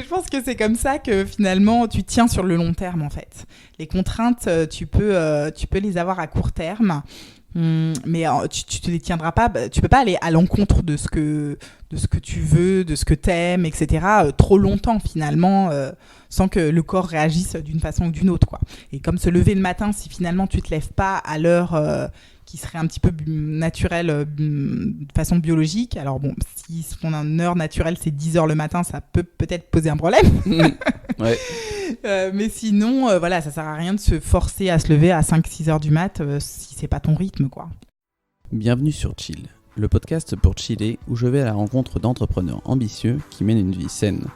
Mais je pense que c'est comme ça que finalement tu tiens sur le long terme en fait. Les contraintes, tu peux les avoir à court terme. Mais tu te les tiendras pas, tu peux pas aller à l'encontre de ce que tu veux, de ce que t'aimes, etc. Trop longtemps finalement, sans que le corps réagisse d'une façon ou d'une autre, quoi. Et comme se lever le matin, si finalement tu te lèves pas à l'heure qui serait un petit peu naturelle de façon biologique, alors bon, si son heure naturelle c'est 10h le matin, ça peut peut-être poser un problème. Ouais. Mais sinon, voilà, ça sert à rien de se forcer à se lever à 5-6 heures du mat si c'est pas ton rythme, quoi. Bienvenue sur Chill, le podcast pour chiller où je vais à la rencontre d'entrepreneurs ambitieux qui mènent une vie saine.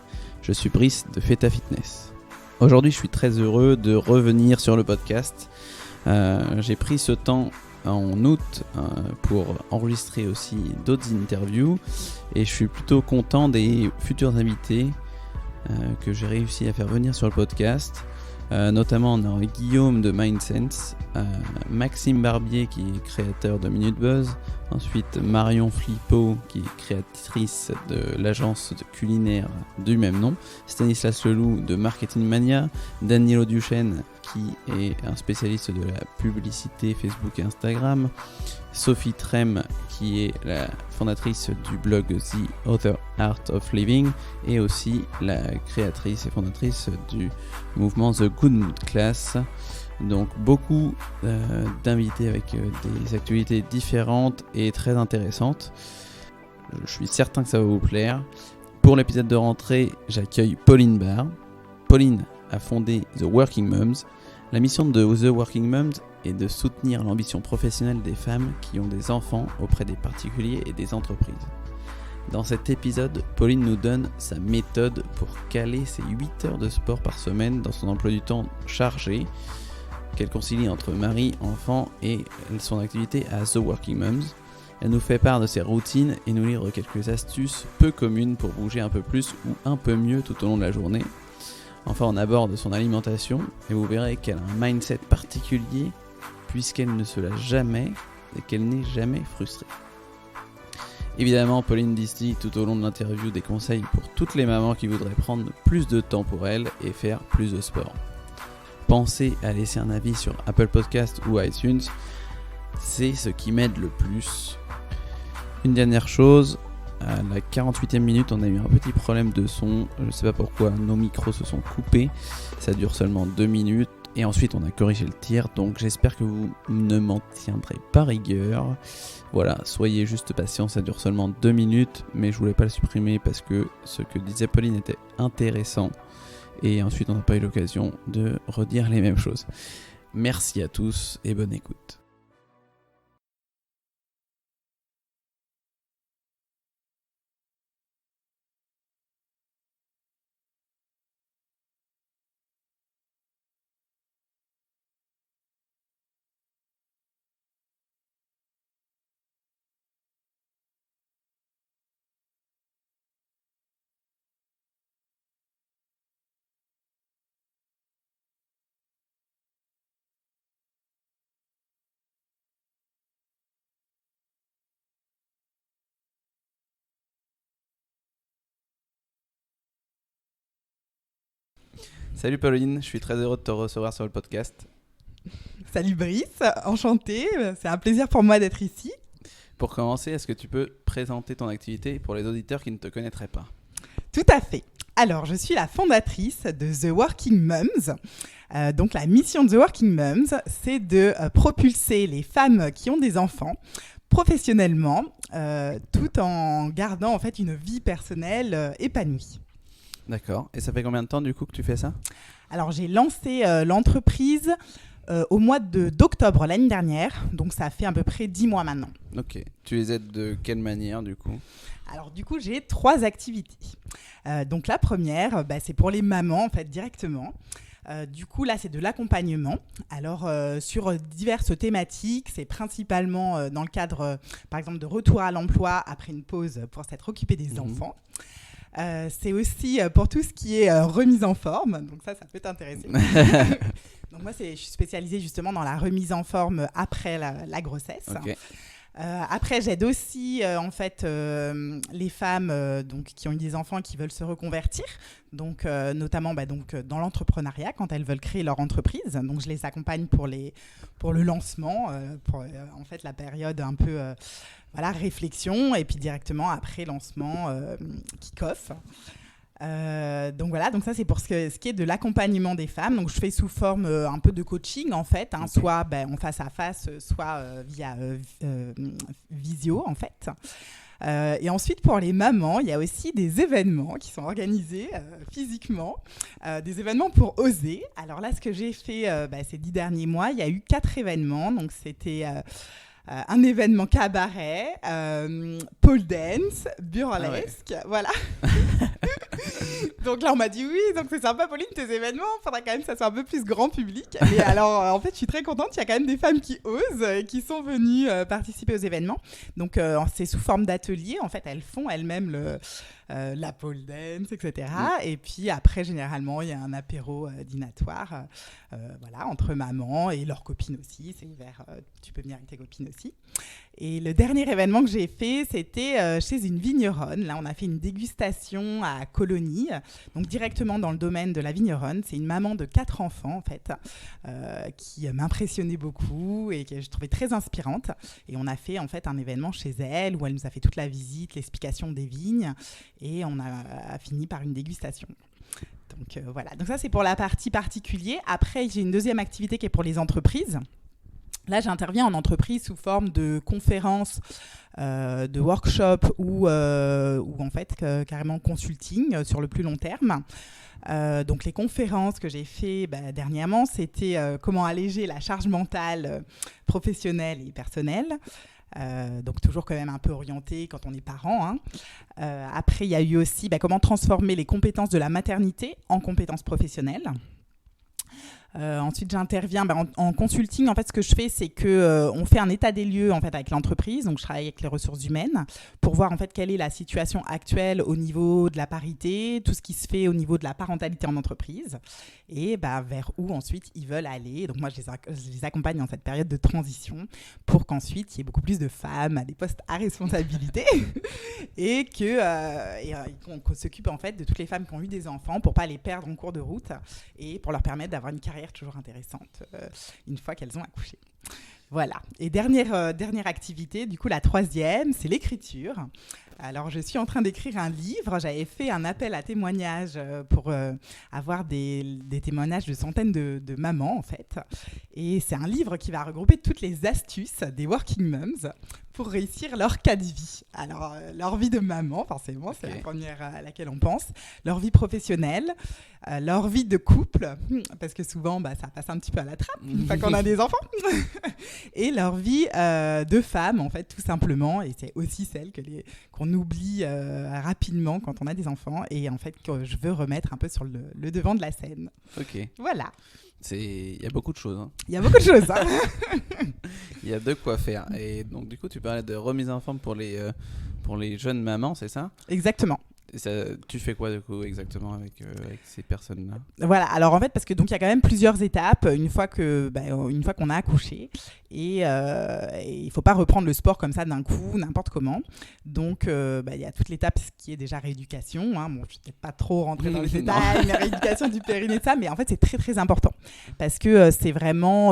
Je suis Brice de Feta Fitness. Aujourd'hui, je suis très heureux de revenir sur le podcast. J'ai pris ce temps en août pour enregistrer aussi d'autres interviews et je suis plutôt content des futurs invités que j'ai réussi à faire venir sur le podcast. Notamment on a Guillaume de Mindsense, Maxime Barbier qui est créateur de Minute Buzz, ensuite Marion Flippo qui est créatrice de l'agence culinaire du même nom, Stanislas Leloup de Marketing Mania, Danilo Duchesne qui est un spécialiste de la publicité Facebook et Instagram, Sophie Trem qui est la fondatrice du blog The Other Art of Living et aussi la créatrice et fondatrice du mouvement The Good Mood Class. Donc beaucoup d'invités avec des actualités différentes et très intéressantes. Je suis certain que ça va vous plaire. Pour l'épisode de rentrée, j'accueille Pauline Barr. Pauline a fondé The Working Mums. La mission de The Working Mums est de soutenir l'ambition professionnelle des femmes qui ont des enfants auprès des particuliers et des entreprises. Dans cet épisode, Pauline nous donne sa méthode pour caler ses 8 heures de sport par semaine dans son emploi du temps chargé, qu'elle concilie entre mari, enfant et son activité à The Working Mums. Elle nous fait part de ses routines et nous livre quelques astuces peu communes pour bouger un peu plus ou un peu mieux tout au long de la journée. Enfin, on aborde son alimentation et vous verrez qu'elle a un mindset particulier puisqu'elle ne se lâche jamais et qu'elle n'est jamais frustrée. Évidemment, Pauline distille tout au long de l'interview des conseils pour toutes les mamans qui voudraient prendre plus de temps pour elles et faire plus de sport. Pensez à laisser un avis sur Apple Podcast ou iTunes, c'est ce qui m'aide le plus. Une dernière chose, à la 48e minute, on a eu un petit problème de son. Je ne sais pas pourquoi nos micros se sont coupés. Ça dure seulement 2 minutes. Et ensuite, on a corrigé le tir. Donc, j'espère que vous ne m'en tiendrez pas rigueur. Voilà, soyez juste patients. Ça dure seulement 2 minutes. Mais je voulais pas le supprimer parce que ce que disait Pauline était intéressant. Et ensuite, on n'a pas eu l'occasion de redire les mêmes choses. Merci à tous et bonne écoute. Salut Pauline, je suis très heureux de te recevoir sur le podcast. Salut Brice, enchantée, c'est un plaisir pour moi d'être ici. Pour commencer, est-ce que tu peux présenter ton activité pour les auditeurs qui ne te connaîtraient pas ? Tout à fait. Alors, je suis la fondatrice de The Working Mums. Donc, la mission de The Working Mums, c'est de propulser les femmes qui ont des enfants professionnellement, tout en gardant en fait une vie personnelle épanouie. D'accord. Et ça fait combien de temps du coup que tu fais ça ? Alors, j'ai lancé l'entreprise au mois d'octobre l'année dernière. Donc, ça fait à peu près 10 mois maintenant. Ok. Tu les aides de quelle manière du coup ? Alors, du coup, j'ai 3 activités. Donc, la première, c'est pour les mamans, en fait, directement. Du coup, là, c'est de l'accompagnement. Alors, sur diverses thématiques, c'est principalement dans le cadre, par exemple, de retour à l'emploi après une pause pour s'être occupé des enfants. C'est aussi pour tout ce qui est remise en forme. Donc, ça peut t'intéresser. Donc, moi, je suis spécialisée justement dans la remise en forme après la grossesse. Okay. Après, j'aide aussi en fait les femmes donc, qui ont eu des enfants et qui veulent se reconvertir, donc, notamment donc, dans l'entrepreneuriat quand elles veulent créer leur entreprise. Donc, je les accompagne pour le lancement, pour en fait la période un peu voilà, réflexion et puis directement après lancement kick-off. Donc voilà, donc ça c'est pour ce qui est de l'accompagnement des femmes. Donc je fais sous forme un peu de coaching en fait, hein, soit en face à face, soit via visio en fait. Et ensuite pour les mamans, il y a aussi des événements qui sont organisés physiquement, des événements pour oser. Alors là, ce que j'ai fait ces 10 derniers mois, il y a eu 4 événements. Donc c'était un événement cabaret, pole dance, burlesque, voilà. Donc là, on m'a dit oui, donc c'est sympa, Pauline, tes événements, il faudra quand même que ça soit un peu plus grand public. Et alors, en fait, je suis très contente, il y a quand même des femmes qui osent, qui sont venues participer aux événements. Donc, c'est sous forme d'atelier. En fait, elles font elles-mêmes la pole dance, etc. Et puis après, généralement, il y a un apéro dînatoire voilà, entre mamans et leurs copines aussi. C'est ouvert, tu peux venir avec tes copines aussi. Et le dernier événement que j'ai fait, c'était chez une vigneronne. Là, on a fait une dégustation à Colonie, donc directement dans le domaine de la vigneronne. C'est une maman de 4 enfants, en fait, qui m'impressionnait beaucoup et que je trouvais très inspirante. Et on a fait, en fait, un événement chez elle où elle nous a fait toute la visite, l'explication des vignes et on a fini par une dégustation. Donc, voilà. Donc ça, c'est pour la partie particulier. Après, j'ai une deuxième activité qui est pour les entreprises. Là, j'interviens en entreprise sous forme de conférences, de workshops ou en fait carrément consulting sur le plus long terme. Donc les conférences que j'ai fait dernièrement, c'était comment alléger la charge mentale professionnelle et personnelle. Donc toujours quand même un peu orienté quand on est parent. Hein. Après, il y a eu aussi comment transformer les compétences de la maternité en compétences professionnelles. Ensuite, j'interviens en consulting. En fait, ce que je fais, c'est que on fait un état des lieux en fait avec l'entreprise. Donc, je travaille avec les ressources humaines pour voir en fait quelle est la situation actuelle au niveau de la parité, tout ce qui se fait au niveau de la parentalité en entreprise, et vers où ensuite ils veulent aller. Donc, moi, je les accompagne dans cette période de transition pour qu'ensuite il y ait beaucoup plus de femmes à des postes à responsabilité et qu'on s'occupe en fait de toutes les femmes qui ont eu des enfants pour pas les perdre en cours de route et pour leur permettre d'avoir une carrière toujours intéressante une fois qu'elles ont accouché. Voilà. Et dernière activité, du coup la 3e, c'est l'écriture. Alors, je suis en train d'écrire un livre. J'avais fait un appel à témoignages pour avoir des témoignages de centaines de mamans, en fait. Et c'est un livre qui va regrouper toutes les astuces des working moms pour réussir leur cas de vie. Alors, leur vie de maman, forcément, c'est la première à laquelle on pense. Leur vie professionnelle, leur vie de couple, parce que souvent, ça passe un petit peu à la trappe une fois qu'on a des enfants. Et leur vie de femme, en fait, tout simplement. Et c'est aussi celle qu'on oublie rapidement quand on a des enfants. Et en fait, que je veux remettre un peu sur le devant de la scène. Ok. Voilà. Il y a beaucoup de choses. Hein. Il y a beaucoup de choses. Hein. Il y a de quoi faire. Et donc, du coup, tu parlais de remise en forme pour les jeunes mamans, c'est ça ? Exactement. Et ça, tu fais quoi, du coup, exactement avec ces personnes-là ? Voilà. Alors, en fait, parce que donc il y a quand même plusieurs étapes une fois qu'on a accouché. Et il ne faut pas reprendre le sport comme ça d'un coup, n'importe comment. Donc, il y a toute l'étape qui est déjà rééducation. Hein. Bon, je ne vais peut-être pas trop rentrer dans les détails, la rééducation du périnée, ça, mais en fait, c'est très, très important. Parce que c'est vraiment,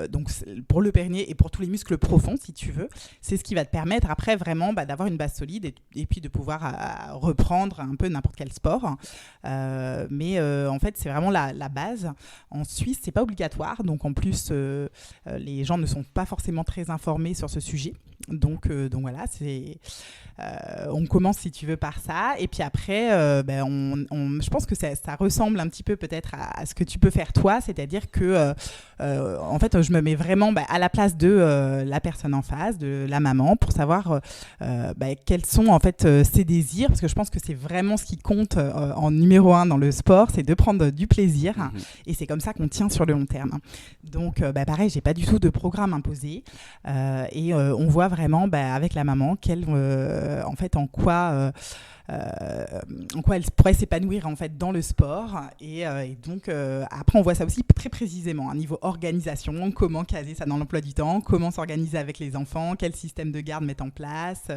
donc, pour le périnée et pour tous les muscles profonds, si tu veux, c'est ce qui va te permettre après vraiment d'avoir une base solide et puis de pouvoir reprendre un peu n'importe quel sport. Mais en fait, c'est vraiment la base. En Suisse, ce n'est pas obligatoire. Donc, en plus, les gens ne sont pas forcément très informés sur ce sujet. Donc voilà, on commence si tu veux par ça et puis après je pense que ça ressemble un petit peu peut-être à ce que tu peux faire toi, c'est-à-dire que en fait je me mets vraiment à la place de la personne en face, de la maman, pour savoir quels sont en fait ses désirs, parce que je pense que c'est vraiment ce qui compte en numéro 1 dans le sport, c'est de prendre du plaisir et c'est comme ça qu'on tient sur le long terme. Donc pareil, j'ai pas du tout de programme imposé et on voit vraiment avec la maman en fait en quoi en quoi elle pourrait s'épanouir en fait dans le sport. Et donc après, on voit ça aussi très précisément, à niveau organisation, comment caser ça dans l'emploi du temps, comment s'organiser avec les enfants, quel système de garde mettre en place,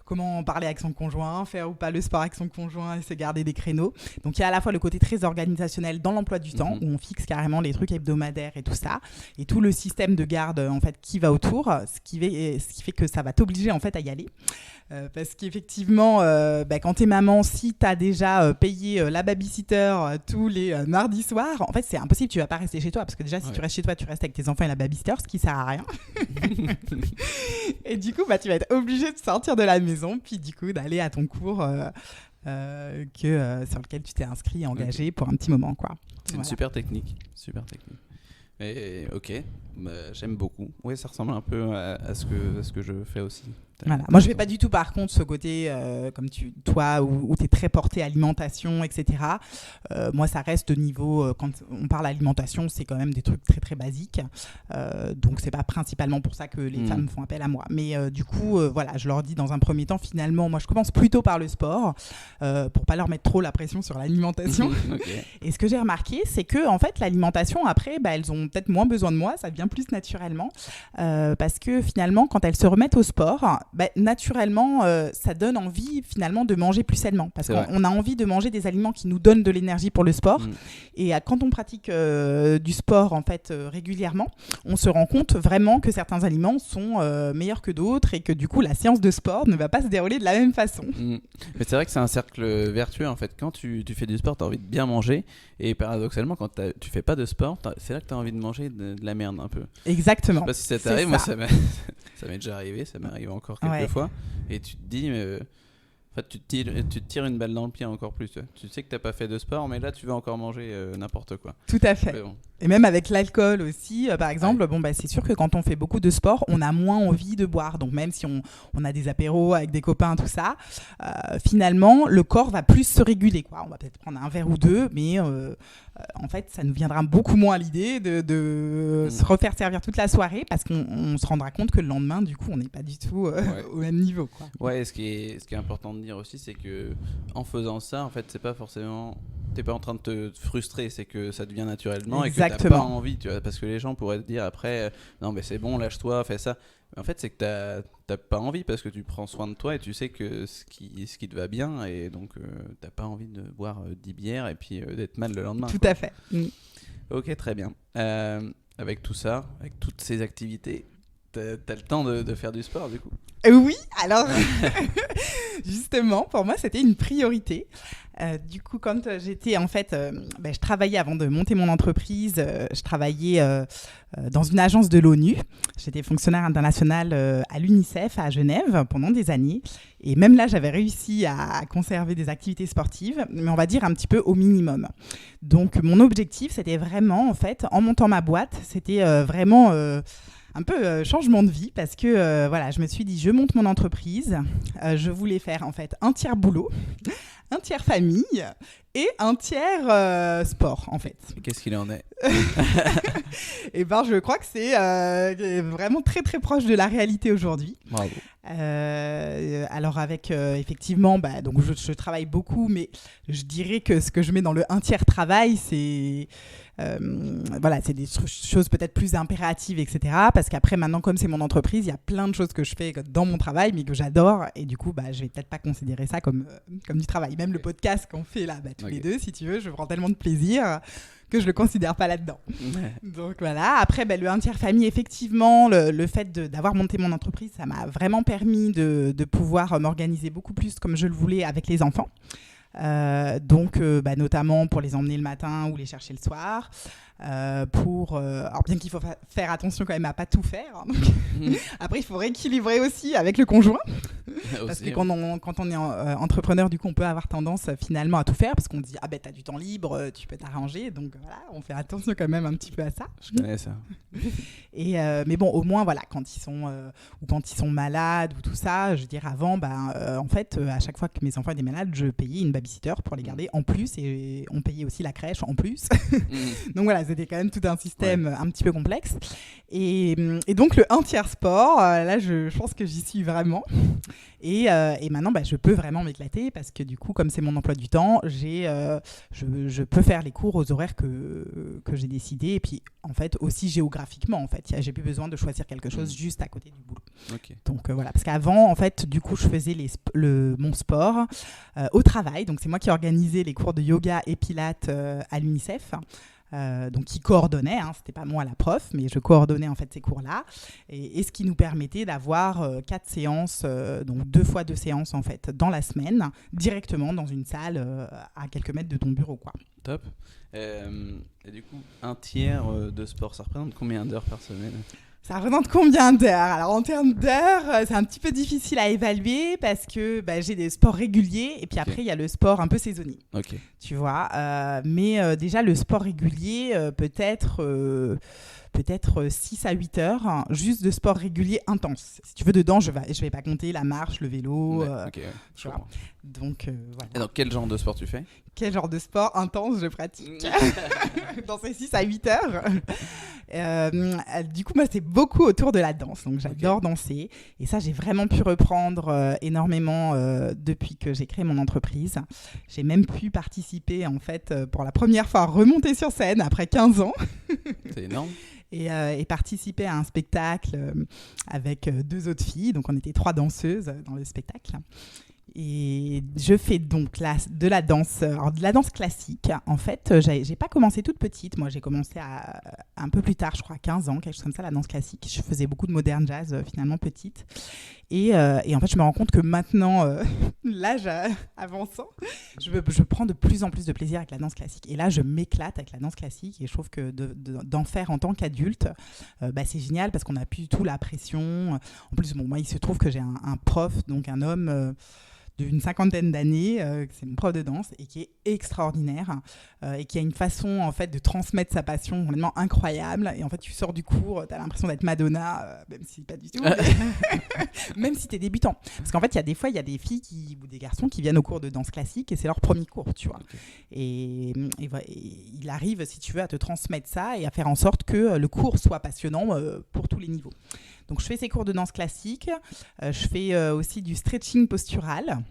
comment parler avec son conjoint, faire ou pas le sport avec son conjoint et se garder des créneaux. Donc il y a à la fois le côté très organisationnel dans l'emploi du temps, où on fixe carrément les trucs hebdomadaires et tout ça, et tout le système de garde en fait qui va autour, ce qui fait que ça va t'obliger en fait à y aller. Parce qu'effectivement, quand t'es maman, si t'as déjà payé la babysitter tous les mardis soirs, en fait c'est impossible, tu vas pas rester chez toi, parce que déjà si tu restes chez toi, tu restes avec tes enfants et la babysitter, ce qui sert à rien. Et du coup, tu vas être obligé de sortir de la maison, puis du coup d'aller à ton cours sur lequel tu t'es inscrit et engagé pour un petit moment, quoi. C'est une super technique. Et ok, j'aime beaucoup. Oui, ça ressemble un peu à ce que je fais aussi. Voilà. Moi, je ne fais pas du tout, par contre, ce côté, comme toi, où tu es très porté alimentation, etc. Moi, ça reste de niveau, quand on parle alimentation, c'est quand même des trucs très, très basiques. Donc, ce n'est pas principalement pour ça que les femmes font appel à moi. Mais du coup, voilà, je leur dis dans un premier temps, finalement, moi, je commence plutôt par le sport, pour ne pas leur mettre trop la pression sur l'alimentation. Okay. Et ce que j'ai remarqué, c'est que, en fait, l'alimentation, après, elles ont peut-être moins besoin de moi, ça vient plus naturellement. Parce que, finalement, quand elles se remettent au sport, naturellement, ça donne envie finalement de manger plus sainement, parce qu'on a envie de manger des aliments qui nous donnent de l'énergie pour le sport. Et quand on pratique du sport en fait régulièrement, on se rend compte vraiment que certains aliments sont meilleurs que d'autres, et que du coup la séance de sport ne va pas se dérouler de la même façon. Mais c'est vrai que c'est un cercle vertueux en fait. Quand tu fais du sport, tu as envie de bien manger, et paradoxalement quand tu fais pas de sport, c'est là que tu as envie de manger de la merde un peu. Exactement. Je sais pas si ça t'arrive, moi ça m'est déjà arrivé, ça m'arrive encore quelques fois, et tu te dis en fait, tu te tires une balle dans le pied encore plus. Tu sais que t'as pas fait de sport, mais là tu veux encore manger n'importe quoi. Tout à fait. Bon. Et même avec l'alcool aussi, par exemple, c'est sûr que quand on fait beaucoup de sport, on a moins envie de boire. Donc même si on a des apéros avec des copains, tout ça, finalement, le corps va plus se réguler, quoi. On va peut-être prendre un verre ou deux, mais en fait, ça nous viendra beaucoup moins à l'idée de se refaire servir toute la soirée, parce qu'on se rendra compte que le lendemain, du coup, on n'est pas du tout au même niveau, quoi. Ouais, et ce qui est important de dire aussi, c'est que en faisant ça, en fait, c'est pas forcément... T'es pas en train de te frustrer, c'est que ça devient naturellement. Exactement. Et que t'as pas envie, tu vois, parce que les gens pourraient te dire après non mais c'est bon, lâche-toi, fais ça. Mais en fait c'est que t'as pas envie, parce que tu prends soin de toi et tu sais que ce qui te va bien, et donc t'as pas envie de boire 10 bières et puis d'être mal le lendemain. Tout à fait. Ok, très bien. Avec tout ça, avec toutes ces activités, t'as le temps de faire du sport du coup? Oui, alors justement, pour moi, c'était une priorité. Du coup, quand j'étais en fait, je travaillais avant de monter mon entreprise, je travaillais dans une agence de l'ONU. J'étais fonctionnaire international à l'UNICEF à Genève pendant des années. Et même là, j'avais réussi à conserver des activités sportives, mais on va dire un petit peu au minimum. Donc, mon objectif, c'était vraiment, en fait, en montant ma boîte, c'était vraiment... un peu changement de vie, parce que je me suis dit, je monte mon entreprise, je voulais faire en fait un tiers boulot, un tiers famille et un tiers sport en fait. Qu'est-ce qu'il en est? Et je crois que c'est vraiment très très proche de la réalité aujourd'hui. Bravo. Alors avec effectivement, donc je travaille beaucoup, mais je dirais que ce que je mets dans le un tiers travail, c'est c'est des choses peut-être plus impératives, etc. Parce qu'après, maintenant, comme c'est mon entreprise, il y a plein de choses que je fais dans mon travail, mais que j'adore. Et du coup, je vais peut-être pas considérer ça comme du travail. Même le podcast qu'on fait là, tous les deux, si tu veux, je prends tellement de plaisir que je le considère pas là-dedans. Donc voilà. Après, le un tiers famille, effectivement, le fait d'avoir monté mon entreprise, ça m'a vraiment permis de pouvoir m'organiser beaucoup plus comme je le voulais avec les enfants. Donc notamment pour les emmener le matin ou les chercher le soir, alors bien qu'il faut faire attention quand même à pas tout faire, hein, donc après il faut rééquilibrer aussi avec le conjoint parce que quand on est entrepreneur, du coup on peut avoir tendance finalement à tout faire, parce qu'on dit t'as du temps libre, tu peux t'arranger, donc voilà, on fait attention quand même un petit peu à ça. Je connais ça. Et mais bon, au moins voilà, quand ils sont malades ou tout ça, je veux dire, avant en fait à chaque fois que mes enfants étaient malades, je payais une babysitter pour les garder en plus, et on payait aussi la crèche en plus. Donc voilà, c'était quand même tout un système un petit peu complexe. Et donc le un tiers sport, là je pense que j'y suis vraiment. Et maintenant, je peux vraiment m'éclater parce que du coup, comme c'est mon emploi du temps, je peux faire les cours aux horaires que j'ai décidé. Et puis, en fait, aussi géographiquement, en fait, j'ai plus besoin de choisir quelque chose juste à côté du boulot. Ok. Donc voilà, parce qu'avant, en fait, du coup, je faisais mon sport au travail. Donc c'est moi qui organisais les cours de yoga et pilates à l'UNICEF. Donc qui coordonnait, c'était pas moi la prof, mais je coordonnais en fait ces cours-là, et ce qui nous permettait d'avoir 4 séances, donc 2 fois 2 séances en fait dans la semaine, directement dans une salle à quelques mètres de ton bureau, quoi. Top. Et du coup, un tiers de sport, ça représente combien d'heures par semaine ? Ça représente combien d'heures ? Alors, en termes d'heures, c'est un petit peu difficile à évaluer parce que j'ai des sports réguliers et puis après, il y a le sport un peu saisonnier. Ok. Tu vois, mais déjà, le sport régulier, peut-être 6 à 8 heures, juste de sport régulier intense. Si tu veux, dedans, je vais pas compter la marche, le vélo. Ok, tu vois. Donc, voilà. Et donc, quel genre de sport tu fais ? Quel genre de sport intense je pratique dans ces 6 à 8 heures. Du coup, moi, c'est beaucoup autour de la danse. Donc, j'adore danser. Et ça, j'ai vraiment pu reprendre énormément depuis que j'ai créé mon entreprise. J'ai même pu participer, en fait, pour la première fois, remonter sur scène après 15 ans. C'est énorme. Et participer à un spectacle avec 2 autres filles. Donc, on était 3 danseuses dans le spectacle. Et je fais donc de la danse classique. En fait, j'ai pas commencé toute petite. Moi, j'ai commencé un peu plus tard, je crois, 15 ans, quelque chose comme ça, la danse classique. Je faisais beaucoup de modern jazz, finalement, petite. Et en fait, je me rends compte que maintenant, l'âge avançant, je prends de plus en plus de plaisir avec la danse classique. Et là, je m'éclate avec la danse classique. Et je trouve que d'en faire en tant qu'adulte, c'est génial parce qu'on n'a plus du tout la pression. En plus, moi, il se trouve que j'ai un prof, donc un homme... d'une 50aine d'années, c'est mon prof de danse et qui est extraordinaire et qui a une façon en fait de transmettre sa passion vraiment incroyable. Et en fait, tu sors du cours, tu as l'impression d'être Madonna, même si pas du tout, même si tu es débutant. Parce qu'en fait, il y a des filles ou des garçons qui viennent au cours de danse classique et c'est leur premier cours, tu vois. Okay. Et il arrive, si tu veux, à te transmettre ça et à faire en sorte que le cours soit passionnant pour tous les niveaux. Donc, je fais ces cours de danse classique. Je fais aussi du stretching postural.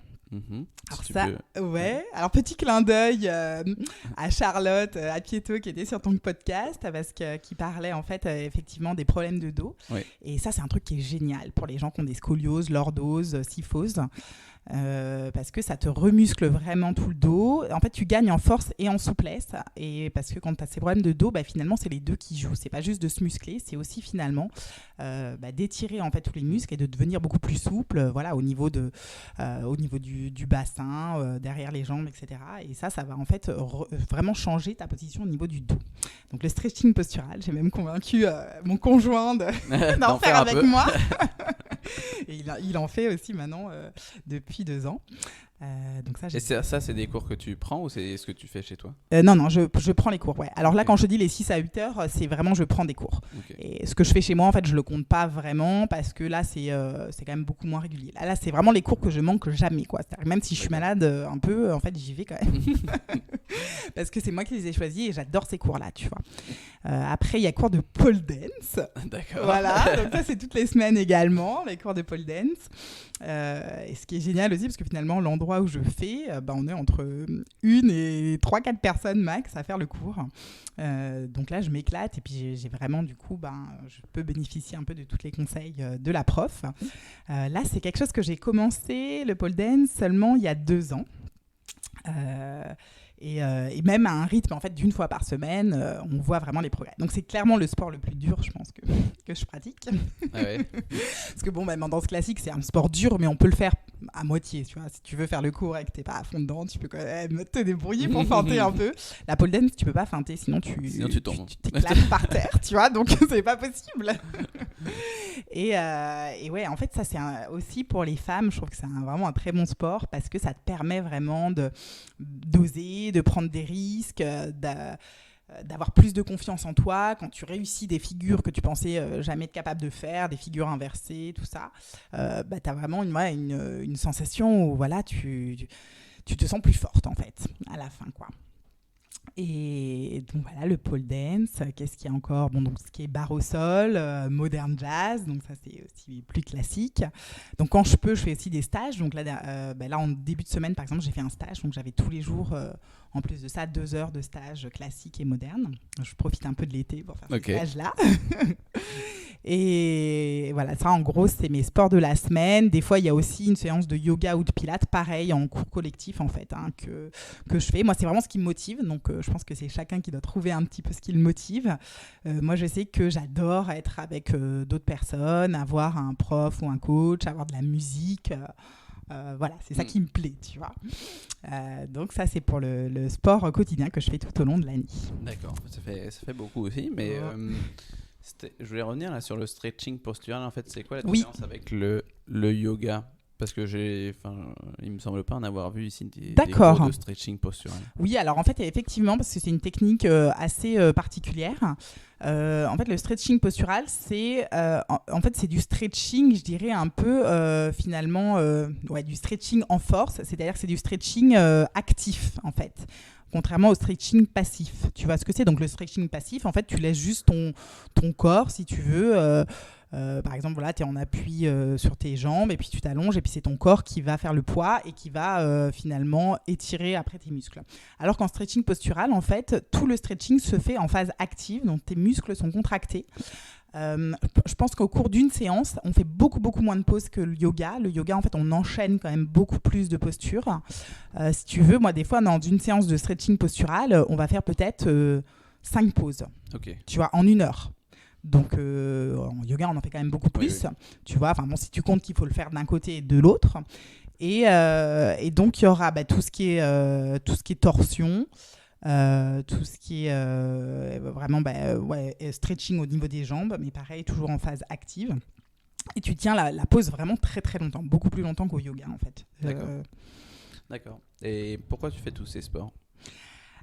Alors si ça, ouais. Alors petit clin d'œil à Charlotte Apieto qui était sur ton podcast parce qui parlait en fait effectivement des problèmes de dos. Oui. Et ça, c'est un truc qui est génial pour les gens qui ont des scolioses, lordoses, kyphoses. Parce que ça te remuscle vraiment tout le dos. En fait, tu gagnes en force et en souplesse. Et parce que quand tu as ces problèmes de dos, finalement, c'est les deux qui jouent. C'est pas juste de se muscler, c'est aussi finalement d'étirer en fait tous les muscles et de devenir beaucoup plus souple, voilà, au niveau du bassin, derrière les jambes, etc. Et ça va en fait vraiment changer ta position au niveau du dos. Donc le stretching postural, j'ai même convaincu mon conjoint d'en faire avec moi. Et il en fait aussi maintenant depuis 2 ans. Donc ça, et ça, c'est des cours que tu prends ou c'est ce que tu fais chez toi ? Non, je prends les cours, ouais. Alors là, quand je dis les 6 à 8 heures, c'est vraiment je prends des cours. Okay. Et ce que je fais chez moi, en fait, je le compte pas vraiment parce que là, c'est quand même beaucoup moins régulier. Là, c'est vraiment les cours que je manque jamais, quoi. C'est-à-dire, même si je suis malade un peu, en fait, j'y vais quand même. Parce que c'est moi qui les ai choisis et j'adore ces cours-là, tu vois. Après, il y a cours de pole dance. D'accord. Voilà, donc ça, c'est toutes les semaines également, les cours de pole dance. Et ce qui est génial aussi, parce que finalement, l'endroit où je fais, on est entre 1 et 3-4 personnes max à faire le cours. Donc là, je m'éclate et puis j'ai vraiment, du coup, je peux bénéficier un peu de tous les conseils de la prof. Là, c'est quelque chose que j'ai commencé, le pole dance, seulement il y a 2 ans. Et même à un rythme en fait d'1 fois par semaine, on voit vraiment les progrès. Donc c'est clairement le sport le plus dur, je pense, que je pratique. Ah ouais. Parce que même en danse classique, c'est un sport dur, mais on peut le faire à moitié. Tu vois, si tu veux faire le cours et que t'es pas à fond dedans, tu peux quand même te débrouiller pour feinter un peu. La pole dance, tu peux pas feinter, sinon tu tombes. Tu t'éclates par terre, tu vois. Donc c'est pas possible. Et ouais, en fait, ça c'est aussi pour les femmes. Je trouve que c'est vraiment un très bon sport parce que ça te permet vraiment d'oser, de prendre des risques, d'avoir plus de confiance en toi quand tu réussis des figures que tu pensais jamais être capable de faire, des figures inversées, tout ça. Tu as vraiment une sensation où voilà, tu te sens plus forte en fait à la fin, quoi. Et donc voilà, le pole dance, qu'est-ce qu'il y a encore? Bon, donc ce qui est barre au sol, modern jazz, donc ça c'est aussi plus classique. Donc quand je peux, je fais aussi des stages. Donc là, là en début de semaine, par exemple, j'ai fait un stage, donc j'avais tous les jours, en plus de ça, 2 heures de stage classique et moderne. Je profite un peu de l'été pour faire ces stages-là. Et voilà, ça en gros, c'est mes sports de la semaine. Des fois, il y a aussi une séance de yoga ou de pilates, pareil, en cours collectif en fait, que je fais. Moi, c'est vraiment ce qui me motive. Donc, je pense que c'est chacun qui doit trouver un petit peu ce qui le motive. Moi, je sais que j'adore être avec d'autres personnes, avoir un prof ou un coach, avoir de la musique. Voilà, c'est ça qui me plaît, tu vois. Donc ça, c'est pour le sport quotidien que je fais tout au long de l'année. D'accord, ça fait beaucoup aussi, mais je voulais revenir là sur le stretching postural. En fait, c'est quoi la différence avec le yoga? Parce que il me semble pas en avoir vu ici des cours de stretching postural. Oui, alors en fait, effectivement, parce que c'est une technique assez particulière. En fait, le stretching postural, c'est du stretching, je dirais un peu finalement, du stretching en force. C'est-à-dire que c'est du stretching actif, en fait. Contrairement au stretching passif. Tu vois ce que c'est? Donc le stretching passif, en fait, tu laisses juste ton corps, si tu veux. Par exemple, voilà, tu es en appui sur tes jambes et puis tu t'allonges et puis c'est ton corps qui va faire le poids et qui va finalement étirer après tes muscles. Alors qu'en stretching postural, en fait, tout le stretching se fait en phase active, donc tes muscles sont contractés. Je pense qu'au cours d'une séance, on fait beaucoup moins de pauses que le yoga. Le yoga, en fait, on enchaîne quand même beaucoup plus de postures. Si tu veux, moi, des fois, dans une séance de stretching postural, on va faire peut-être 5 pauses. Okay. Tu vois, en 1 heure. Donc, en yoga, on en fait quand même beaucoup plus. Oui. Tu vois, si tu comptes qu'il faut le faire d'un côté et de l'autre. Et donc, il y aura tout ce qui est torsion. Tout ce qui est vraiment stretching au niveau des jambes, mais pareil, toujours en phase active. Et tu tiens la pose vraiment très très longtemps, beaucoup plus longtemps qu'au yoga en fait. D'accord. Et pourquoi tu fais tous ces sports?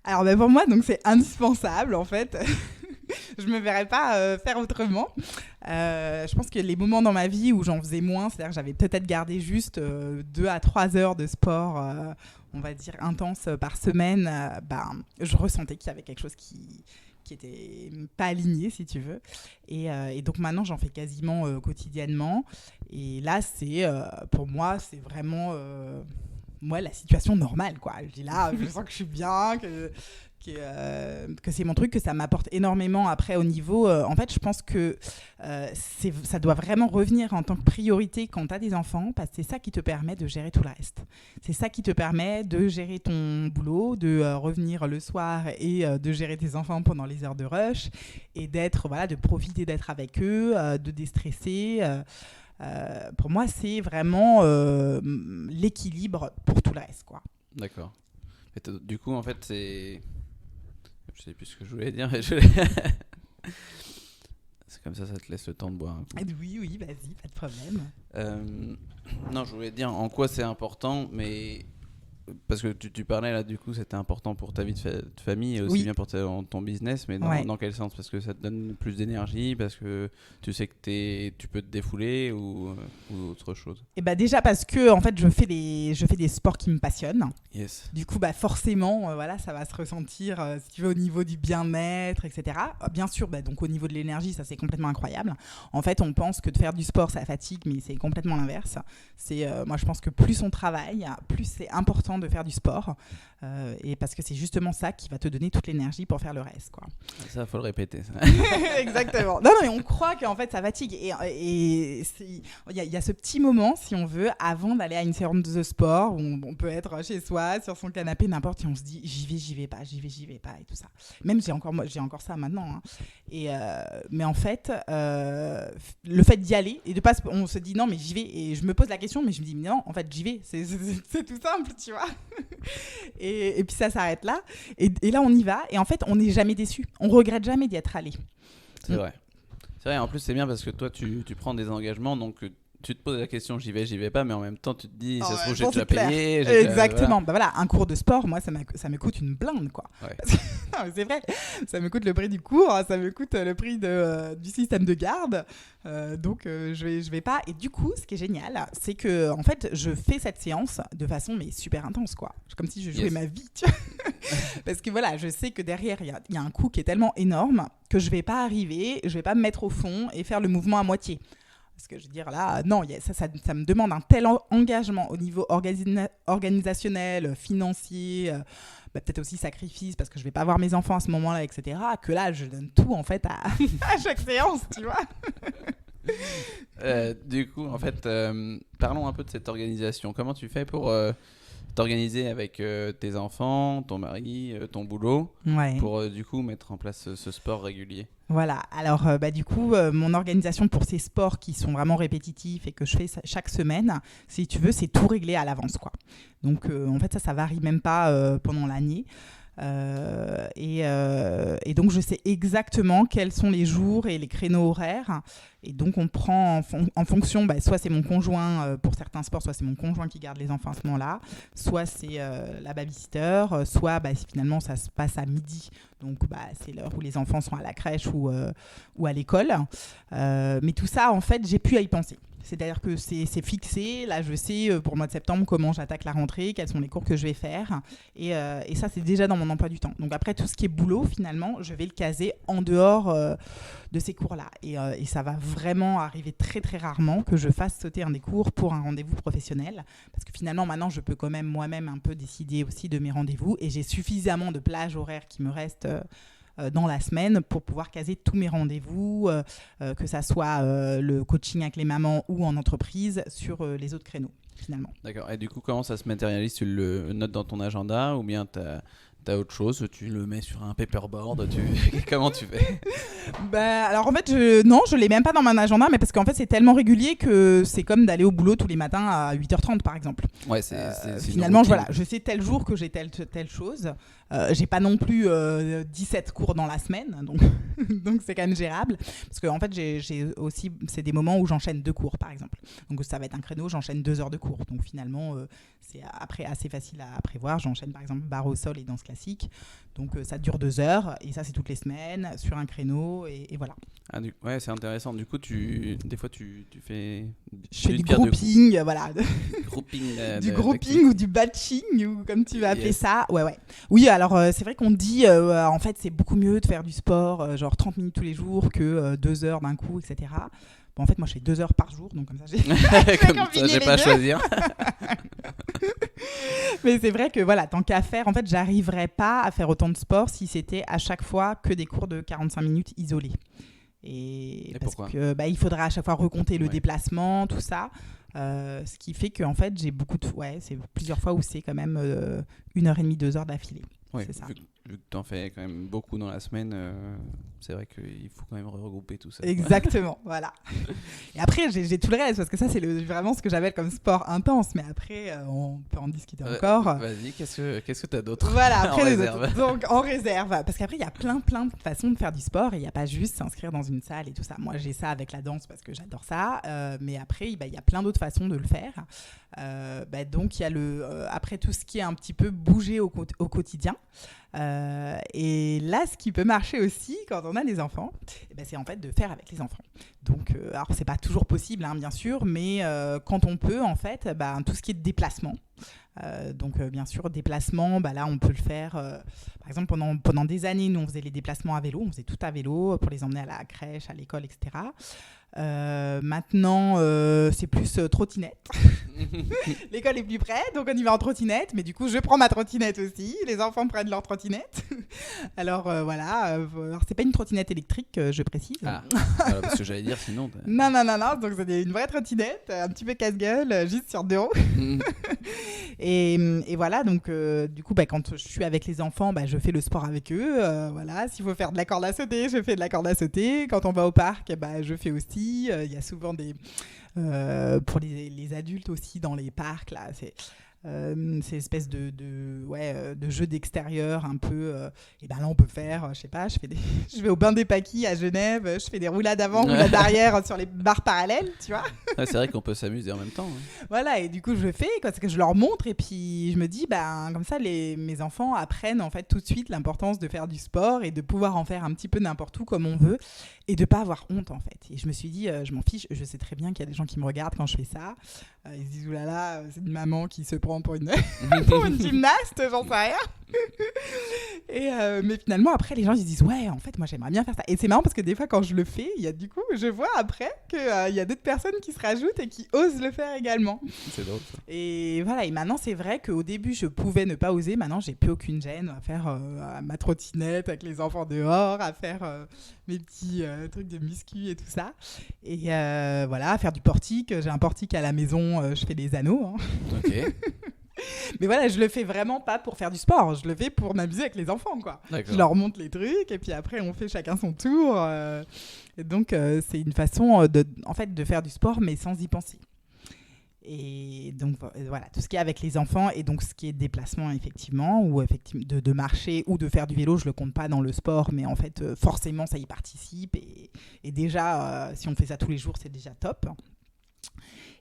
Alors pour moi, donc, c'est indispensable en fait. Je me verrais pas faire autrement. Je pense que les moments dans ma vie où j'en faisais moins, c'est-à-dire que j'avais peut-être gardé juste 2 à 3 heures de sport, on va dire intense par semaine, je ressentais qu'il y avait quelque chose qui était pas aligné, si tu veux. Et donc maintenant, j'en fais quasiment quotidiennement. Et là, pour moi, c'est vraiment la situation normale, quoi. Je dis là, je sens que je suis bien, que c'est mon truc, que ça m'apporte énormément après au niveau... en fait, je pense que ça doit vraiment revenir en tant que priorité quand tu as des enfants, parce que c'est ça qui te permet de gérer tout le reste. C'est ça qui te permet de gérer ton boulot, de revenir le soir et de gérer tes enfants pendant les heures de rush et de profiter d'être avec eux, de déstresser. Pour moi, c'est vraiment l'équilibre pour tout le reste, quoi. D'accord. Du coup, en fait, c'est... Je sais plus ce que je voulais dire. C'est comme ça te laisse le temps de boire un coup. Oui, vas-y, pas de problème. Non, je voulais dire en quoi c'est important, mais parce que tu parlais là, du coup, c'était important pour ta vie de famille et aussi bien pour ton business, mais dans quel sens? Parce que ça te donne plus d'énergie, parce que tu sais que tu peux te défouler ou autre chose? Et déjà parce que en fait, je fais des sports qui me passionnent. Yes. Du coup, forcément, ça va se ressentir, si tu veux, au niveau du bien-être, etc. Bien sûr, donc au niveau de l'énergie, ça c'est complètement incroyable. En fait, on pense que de faire du sport, ça fatigue, mais c'est complètement l'inverse. Moi, je pense que plus on travaille, plus c'est important de faire du sport, et parce que c'est justement ça qui va te donner toute l'énergie pour faire le reste, quoi. Ça, faut le répéter, ça. Exactement. Non, mais on croit qu'en fait ça fatigue, et il y a ce petit moment, si on veut, avant d'aller à une séance de sport où on peut être chez soi, sur son canapé, n'importe, et on se dit j'y vais pas et tout ça. Même j'ai encore ça maintenant, hein. Mais en fait, le fait d'y aller et de pas, on se dit non mais j'y vais, et je me pose la question, mais je me dis mais non, en fait j'y vais, c'est tout simple, tu vois. Et puis ça s'arrête là, et là on y va, et en fait on n'est jamais déçu, on regrette jamais d'y être allé. C'est vrai, en plus c'est bien parce que toi tu prends des engagements, donc tu te poses la question j'y vais pas, mais en même temps tu te dis ça se trouve j'ai déjà payé. Exactement. Voilà, un cours de sport, moi ça me coûte une blinde, quoi. Ouais. Non, mais c'est vrai, ça me coûte le prix du cours, ça me coûte le prix du système de garde. Donc, je vais pas. Et du coup, ce qui est génial, c'est que en fait, je fais cette séance de façon mais super intense, quoi. Comme si je jouais ma vie, tu vois. Parce que voilà, je sais que derrière, il y a un coût qui est tellement énorme que je vais pas arriver, je vais pas me mettre au fond et faire le mouvement à moitié. Parce que je veux dire, là, non, ça me demande un tel engagement au niveau organisationnel, financier, peut-être aussi sacrifice, parce que je vais pas voir mes enfants à ce moment-là, etc., que là, je donne tout, en fait, à chaque séance, tu vois. Du coup, en fait, parlons un peu de cette organisation. Comment tu fais pour t'organiser avec tes enfants, ton mari, ton boulot, pour du coup mettre en place ce sport régulier? Voilà, alors du coup, mon organisation pour ces sports qui sont vraiment répétitifs et que je fais chaque semaine, si tu veux, c'est tout réglé à l'avance, quoi. Donc en fait, ça varie même pas pendant l'année. Et donc je sais exactement quels sont les jours et les créneaux horaires, et donc on prend en fonction, soit c'est mon conjoint pour certains sports, soit c'est mon conjoint qui garde les enfants à ce moment-là, soit c'est la babysitter, soit finalement ça se passe à midi, donc c'est l'heure où les enfants sont à la crèche ou à l'école, mais tout ça en fait j'ai pu à y penser. C'est-à-dire que c'est fixé. Là, je sais pour le mois de septembre comment j'attaque la rentrée, quels sont les cours que je vais faire. Et ça, c'est déjà dans mon emploi du temps. Donc après, tout ce qui est boulot, finalement, je vais le caser en dehors de ces cours-là. Et ça va vraiment arriver très, très rarement que je fasse sauter un des cours pour un rendez-vous professionnel. Parce que finalement, maintenant, je peux quand même moi-même un peu décider aussi de mes rendez-vous. Et j'ai suffisamment de plages horaires qui me restent dans la semaine pour pouvoir caser tous mes rendez-vous, que ça soit le coaching avec les mamans ou en entreprise, sur les autres créneaux finalement. D'accord, et du coup comment ça se matérialise? Tu le notes dans ton agenda ou bien t'as autre chose, tu le mets sur un paperboard, comment tu fais? Alors en fait, je l'ai même pas dans mon agenda, mais parce qu'en fait c'est tellement régulier que c'est comme d'aller au boulot tous les matins à 8h30 par exemple. Ouais, finalement, voilà, je sais tel jour que j'ai telle chose. J'ai pas non plus 17 cours dans la semaine, donc c'est quand même gérable. Parce qu'en fait, j'ai aussi, c'est des moments où j'enchaîne 2 cours par exemple. Donc ça va être un créneau, j'enchaîne 2 heures de cours. Donc finalement, c'est après assez facile à prévoir. J'enchaîne par exemple barre au sol et danse classique. Donc ça dure 2 heures et ça c'est toutes les semaines sur un créneau et voilà. Ouais, c'est intéressant. Du coup, des fois tu fais... Je fais du grouping, voilà. Du grouping ou du batching, ou comme tu vas appeler ça. Ouais. Oui, alors c'est vrai qu'on dit, en fait, c'est beaucoup mieux de faire du sport, genre 30 minutes tous les jours que 2 heures d'un coup, etc. Bon, en fait, moi, je fais 2 heures par jour, donc comme ça, j'ai pas à choisir. Mais c'est vrai que voilà, tant qu'à faire, en fait, j'arriverais pas à faire autant de sport si c'était à chaque fois que des cours de 45 minutes isolés. Et parce pourquoi? Que il faudra à chaque fois recompter le déplacement, tout ça. Ce qui fait que en fait, j'ai c'est plusieurs fois où c'est quand même 1h30, 2 heures d'affilée. Ouais, c'est ça. Vu que tu en fais quand même beaucoup dans la semaine, c'est vrai qu'il faut quand même regrouper tout ça. Exactement, voilà. Et après, j'ai tout le reste, parce que ça, c'est vraiment ce que j'appelle comme sport intense. Mais après, on peut en discuter encore. Vas-y, qu'est-ce que tu as d'autre? Voilà, après en réserve. Donc, en réserve. Parce qu'après, il y a plein de façons de faire du sport. Et il n'y a pas juste s'inscrire dans une salle et tout ça. Moi, j'ai ça avec la danse parce que j'adore ça. Mais après, il y a plein d'autres façons de le faire. Donc, il y a après tout ce qui est un petit peu bouger au quotidien. Et là, ce qui peut marcher aussi quand on a des enfants, c'est en fait de faire avec les enfants. Donc, alors c'est pas toujours possible, hein, bien sûr, mais quand on peut, en fait, tout ce qui est de déplacement. Donc, bien sûr, déplacement, là, on peut le faire. Par exemple, pendant des années, nous, on faisait les déplacements à vélo. On faisait tout à vélo pour les emmener à la crèche, à l'école, etc. Maintenant, c'est plus trottinette. L'école est plus près, donc on y va en trottinette. Mais du coup, je prends ma trottinette aussi. Les enfants prennent leur trottinette. Alors voilà. Alors, c'est pas une trottinette électrique, je précise. Ah, parce que j'allais dire sinon. Non. Donc c'est une vraie trottinette, un petit peu casse-gueule, juste sur 2 roues. Et voilà. Donc du coup, quand je suis avec les enfants, je fais le sport avec eux. Voilà. S'il faut faire de la corde à sauter, je fais de la corde à sauter. Quand on va au parc, je fais aussi. Il y a souvent des pour les adultes aussi dans les parcs là. ces espèces de jeux d'extérieur un peu. Et ben là, on peut faire, je sais pas, je vais au bain des Paquis à Genève, je fais des roulades avant, roulades arrière sur les barres parallèles, tu vois. Ouais, c'est vrai qu'on peut s'amuser en même temps. Voilà, et du coup, je le fais, parce que je leur montre, et puis je me dis, comme ça, mes enfants apprennent en fait tout de suite l'importance de faire du sport et de pouvoir en faire un petit peu n'importe où comme on veut, et de pas avoir honte en fait. Et je me suis dit, je m'en fiche, je sais très bien qu'il y a des gens qui me regardent quand je fais ça. Ils se disent, oulala, c'est une maman qui se prend pour une, pour une gymnaste, j'en sais rien. Mais finalement, après, les gens ils se disent, ouais, en fait, moi j'aimerais bien faire ça. Et c'est marrant parce que des fois, quand je le fais, du coup, je vois après qu'il y a d'autres personnes qui se rajoutent et qui osent le faire également. C'est drôle ça. Et voilà, et maintenant, c'est vrai qu'au début, je pouvais ne pas oser. Maintenant, j'ai plus aucune gêne à faire ma trottinette avec les enfants dehors, à faire mes petits trucs de muscu et tout ça. Et voilà, à faire du portique. J'ai un portique à la maison, je fais des anneaux. Hein. Ok. Mais voilà, je le fais vraiment pas pour faire du sport. Je le fais pour m'amuser avec les enfants, quoi. D'accord. Je leur montre les trucs et puis après, on fait chacun son tour. Et donc, c'est une façon en fait, de faire du sport, mais sans y penser. Et donc voilà, tout ce qui est avec les enfants et donc ce qui est déplacement effectivement, ou effectivement de marcher ou de faire du vélo, je le compte pas dans le sport, mais en fait forcément ça y participe et déjà si on fait ça tous les jours c'est déjà top.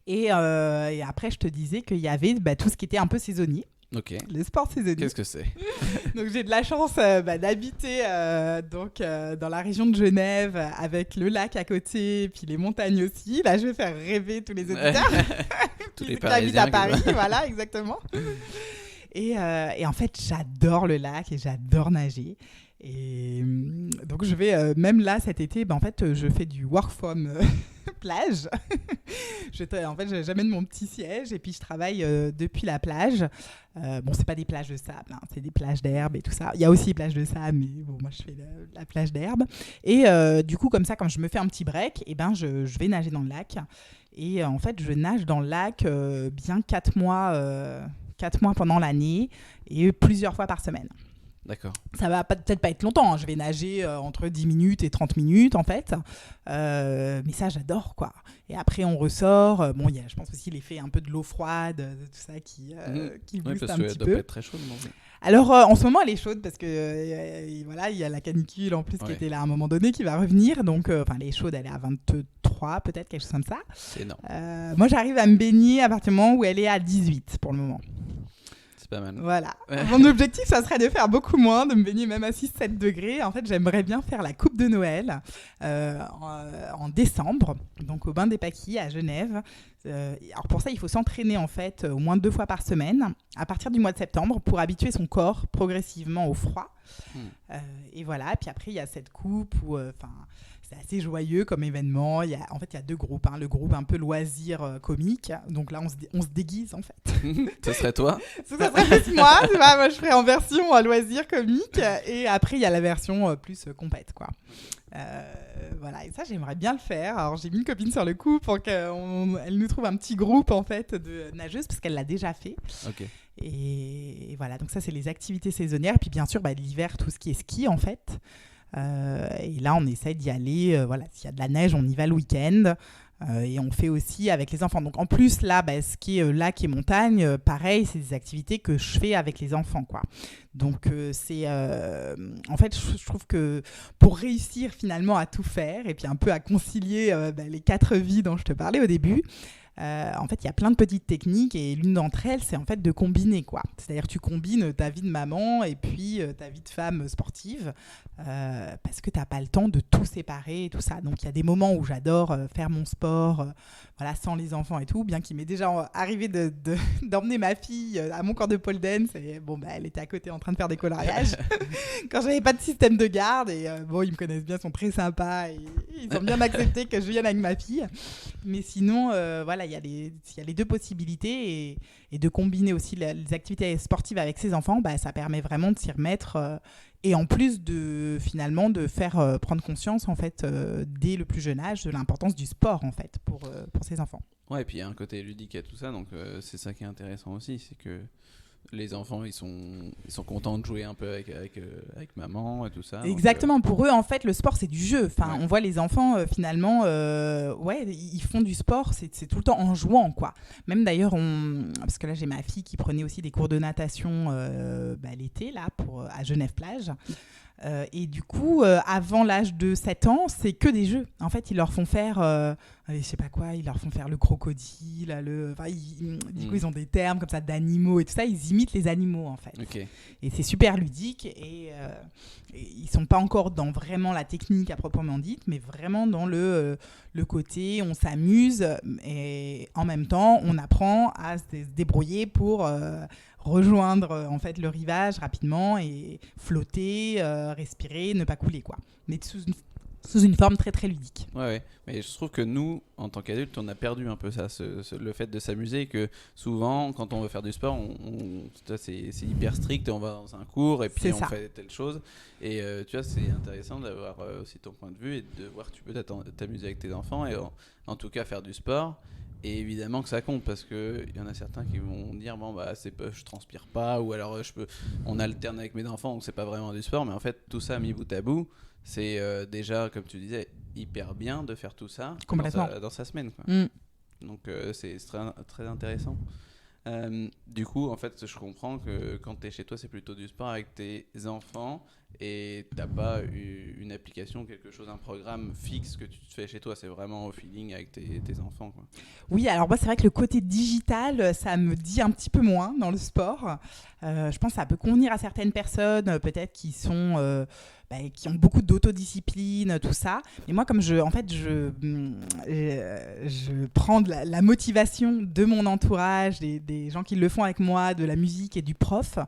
Et après je te disais qu'il y avait tout ce qui était un peu saisonnier. Ok. Le sport saisonnier. Qu'est-ce que c'est ? Donc j'ai de la chance d'habiter dans la région de Genève avec le lac à côté et puis les montagnes aussi. Là je vais faire rêver tous les auditeurs qui habitent à Paris. Voilà, exactement. Et en fait j'adore le lac et j'adore nager. Et donc je vais même là cet été, en fait je fais du work from plage. En fait j'amène mon petit siège et puis je travaille depuis la plage. Bon, c'est pas des plages de sable, hein, c'est des plages d'herbe et tout ça. Il y a aussi des plages de sable, mais bon, moi je fais la plage d'herbe. Et du coup, comme ça, quand je me fais un petit break, je vais nager dans le lac. Et en fait, je nage dans le lac bien 4 mois pendant l'année et plusieurs fois par semaine. D'accord. Ça va peut-être pas être longtemps, hein. Je vais nager entre 10 minutes et 30 minutes en fait. Mais ça, j'adore quoi. Et après, on ressort. Bon, il y a, je pense aussi l'effet un peu de l'eau froide, de tout ça qui booste un petit peu. Doit pas être très chaude, non ? Alors, en ce moment, elle est chaude parce que voilà, il y a la canicule en plus qui était là à un moment donné qui va revenir. Donc, elle est chaude, elle est à 23 peut-être, quelque chose comme ça. C'est énorme. Moi, j'arrive à me baigner à partir du moment où elle est à 18 pour le moment. Pas mal. Voilà. Mon objectif, ça serait de faire beaucoup moins, de me baigner même à 6-7 degrés. En fait, j'aimerais bien faire la coupe de Noël en décembre, donc au bain des Paquis à Genève. Alors pour ça, il faut s'entraîner en fait au moins 2 fois par semaine à partir du mois de septembre pour habituer son corps progressivement au froid. Et voilà. Puis après, il y a cette coupe où, c'est assez joyeux comme événement. Il y a 2 groupes. Hein. Le groupe un peu loisir comique. Donc là, on se déguise en fait. Ce serait toi ? Ça serait plus moi. Moi, je ferais en version loisir comique. Et après, il y a la version plus compète, quoi. Voilà. Et ça, j'aimerais bien le faire. Alors, j'ai mis une copine sur le coup pour qu'elle nous trouve un petit groupe en fait de nageuses parce qu'elle l'a déjà fait. Ok. Et voilà. Donc ça, c'est les activités saisonnières. Et puis bien sûr, l'hiver, tout ce qui est ski en fait. Et là, on essaie d'y aller. Voilà, s'il y a de la neige, on y va le week-end. Et on fait aussi avec les enfants. Donc en plus, là, ce qui est lac et montagne, pareil, c'est des activités que je fais avec les enfants, quoi. Donc c'est... en fait, je trouve que pour réussir finalement à tout faire et puis un peu à concilier les 4 vies dont je te parlais au début, en fait, il y a plein de petites techniques et l'une d'entre elles, c'est en fait de combiner, quoi. C'est-à-dire tu combines ta vie de maman et puis ta vie de femme sportive parce que tu n'as pas le temps de tout séparer et tout ça. Donc, il y a des moments où j'adore faire mon sport voilà, sans les enfants et tout, bien qu'il m'est déjà arrivé d'emmener ma fille à mon cours de pole dance et elle était à côté en train de faire des coloriages quand j'avais pas de système de garde et ils me connaissent bien, sont très sympas et ils ont bien accepté que je vienne avec ma fille. Mais sinon, voilà, il y a les 2 possibilités et de combiner aussi les activités sportives avec ses enfants, ça permet vraiment de s'y remettre et en plus de finalement de faire prendre conscience en fait dès le plus jeune âge de l'importance du sport en fait pour ses enfants. Ouais, et puis il y a un côté ludique à tout ça, donc c'est ça qui est intéressant aussi, c'est que les enfants ils sont contents de jouer un peu avec maman et tout ça. Exactement, Donc, pour eux en fait le sport c'est du jeu. Enfin, ouais. on voit les enfants finalement, ouais, ils font du sport, c'est tout le temps en jouant quoi. Même d'ailleurs, parce que là j'ai ma fille qui prenait aussi des cours de natation l'été là à Genève plage. Et du coup, avant l'âge de 7 ans, c'est que des jeux. En fait, ils leur font faire, je sais pas quoi, ils leur font faire le crocodile, du coup, ils ont des termes comme ça d'animaux et tout ça. Ils imitent les animaux, en fait. Ok. Et c'est super ludique. Et ils sont pas encore dans vraiment la technique à proprement dite, mais vraiment dans le côté, on s'amuse et en même temps, on apprend à se débrouiller pour rejoindre en fait le rivage rapidement et flotter, respirer, ne pas couler quoi. Mais sous une forme très très ludique. Ouais. Mais je trouve que nous, en tant qu'adultes, on a perdu un peu ça, le fait de s'amuser, que souvent, quand on veut faire du sport, c'est hyper strict, on va dans un cours et puis on fait telle chose. Et tu vois, c'est intéressant d'avoir aussi ton point de vue et de voir que tu peux t'amuser avec tes enfants et en tout cas faire du sport. Et évidemment que ça compte parce qu'il y en a certains qui vont dire bon bah je transpire pas, ou alors on alterne avec mes enfants donc c'est pas vraiment du sport, mais en fait tout ça mis bout à bout c'est déjà comme tu disais hyper bien de faire tout ça dans sa semaine quoi. Donc c'est très, très intéressant. Du coup en fait je comprends que quand t'es chez toi c'est plutôt du sport avec tes enfants et t'as pas une application, quelque chose, un programme fixe que tu te fais chez toi, c'est vraiment au feeling avec tes enfants quoi. Oui, alors moi c'est vrai que le côté digital ça me dit un petit peu moins dans le sport. Je pense que ça peut convenir à certaines personnes peut-être qui sont qui ont beaucoup d'autodiscipline, tout ça. Mais moi, comme je prends de la motivation de mon entourage, des gens qui le font avec moi, de la musique et du prof,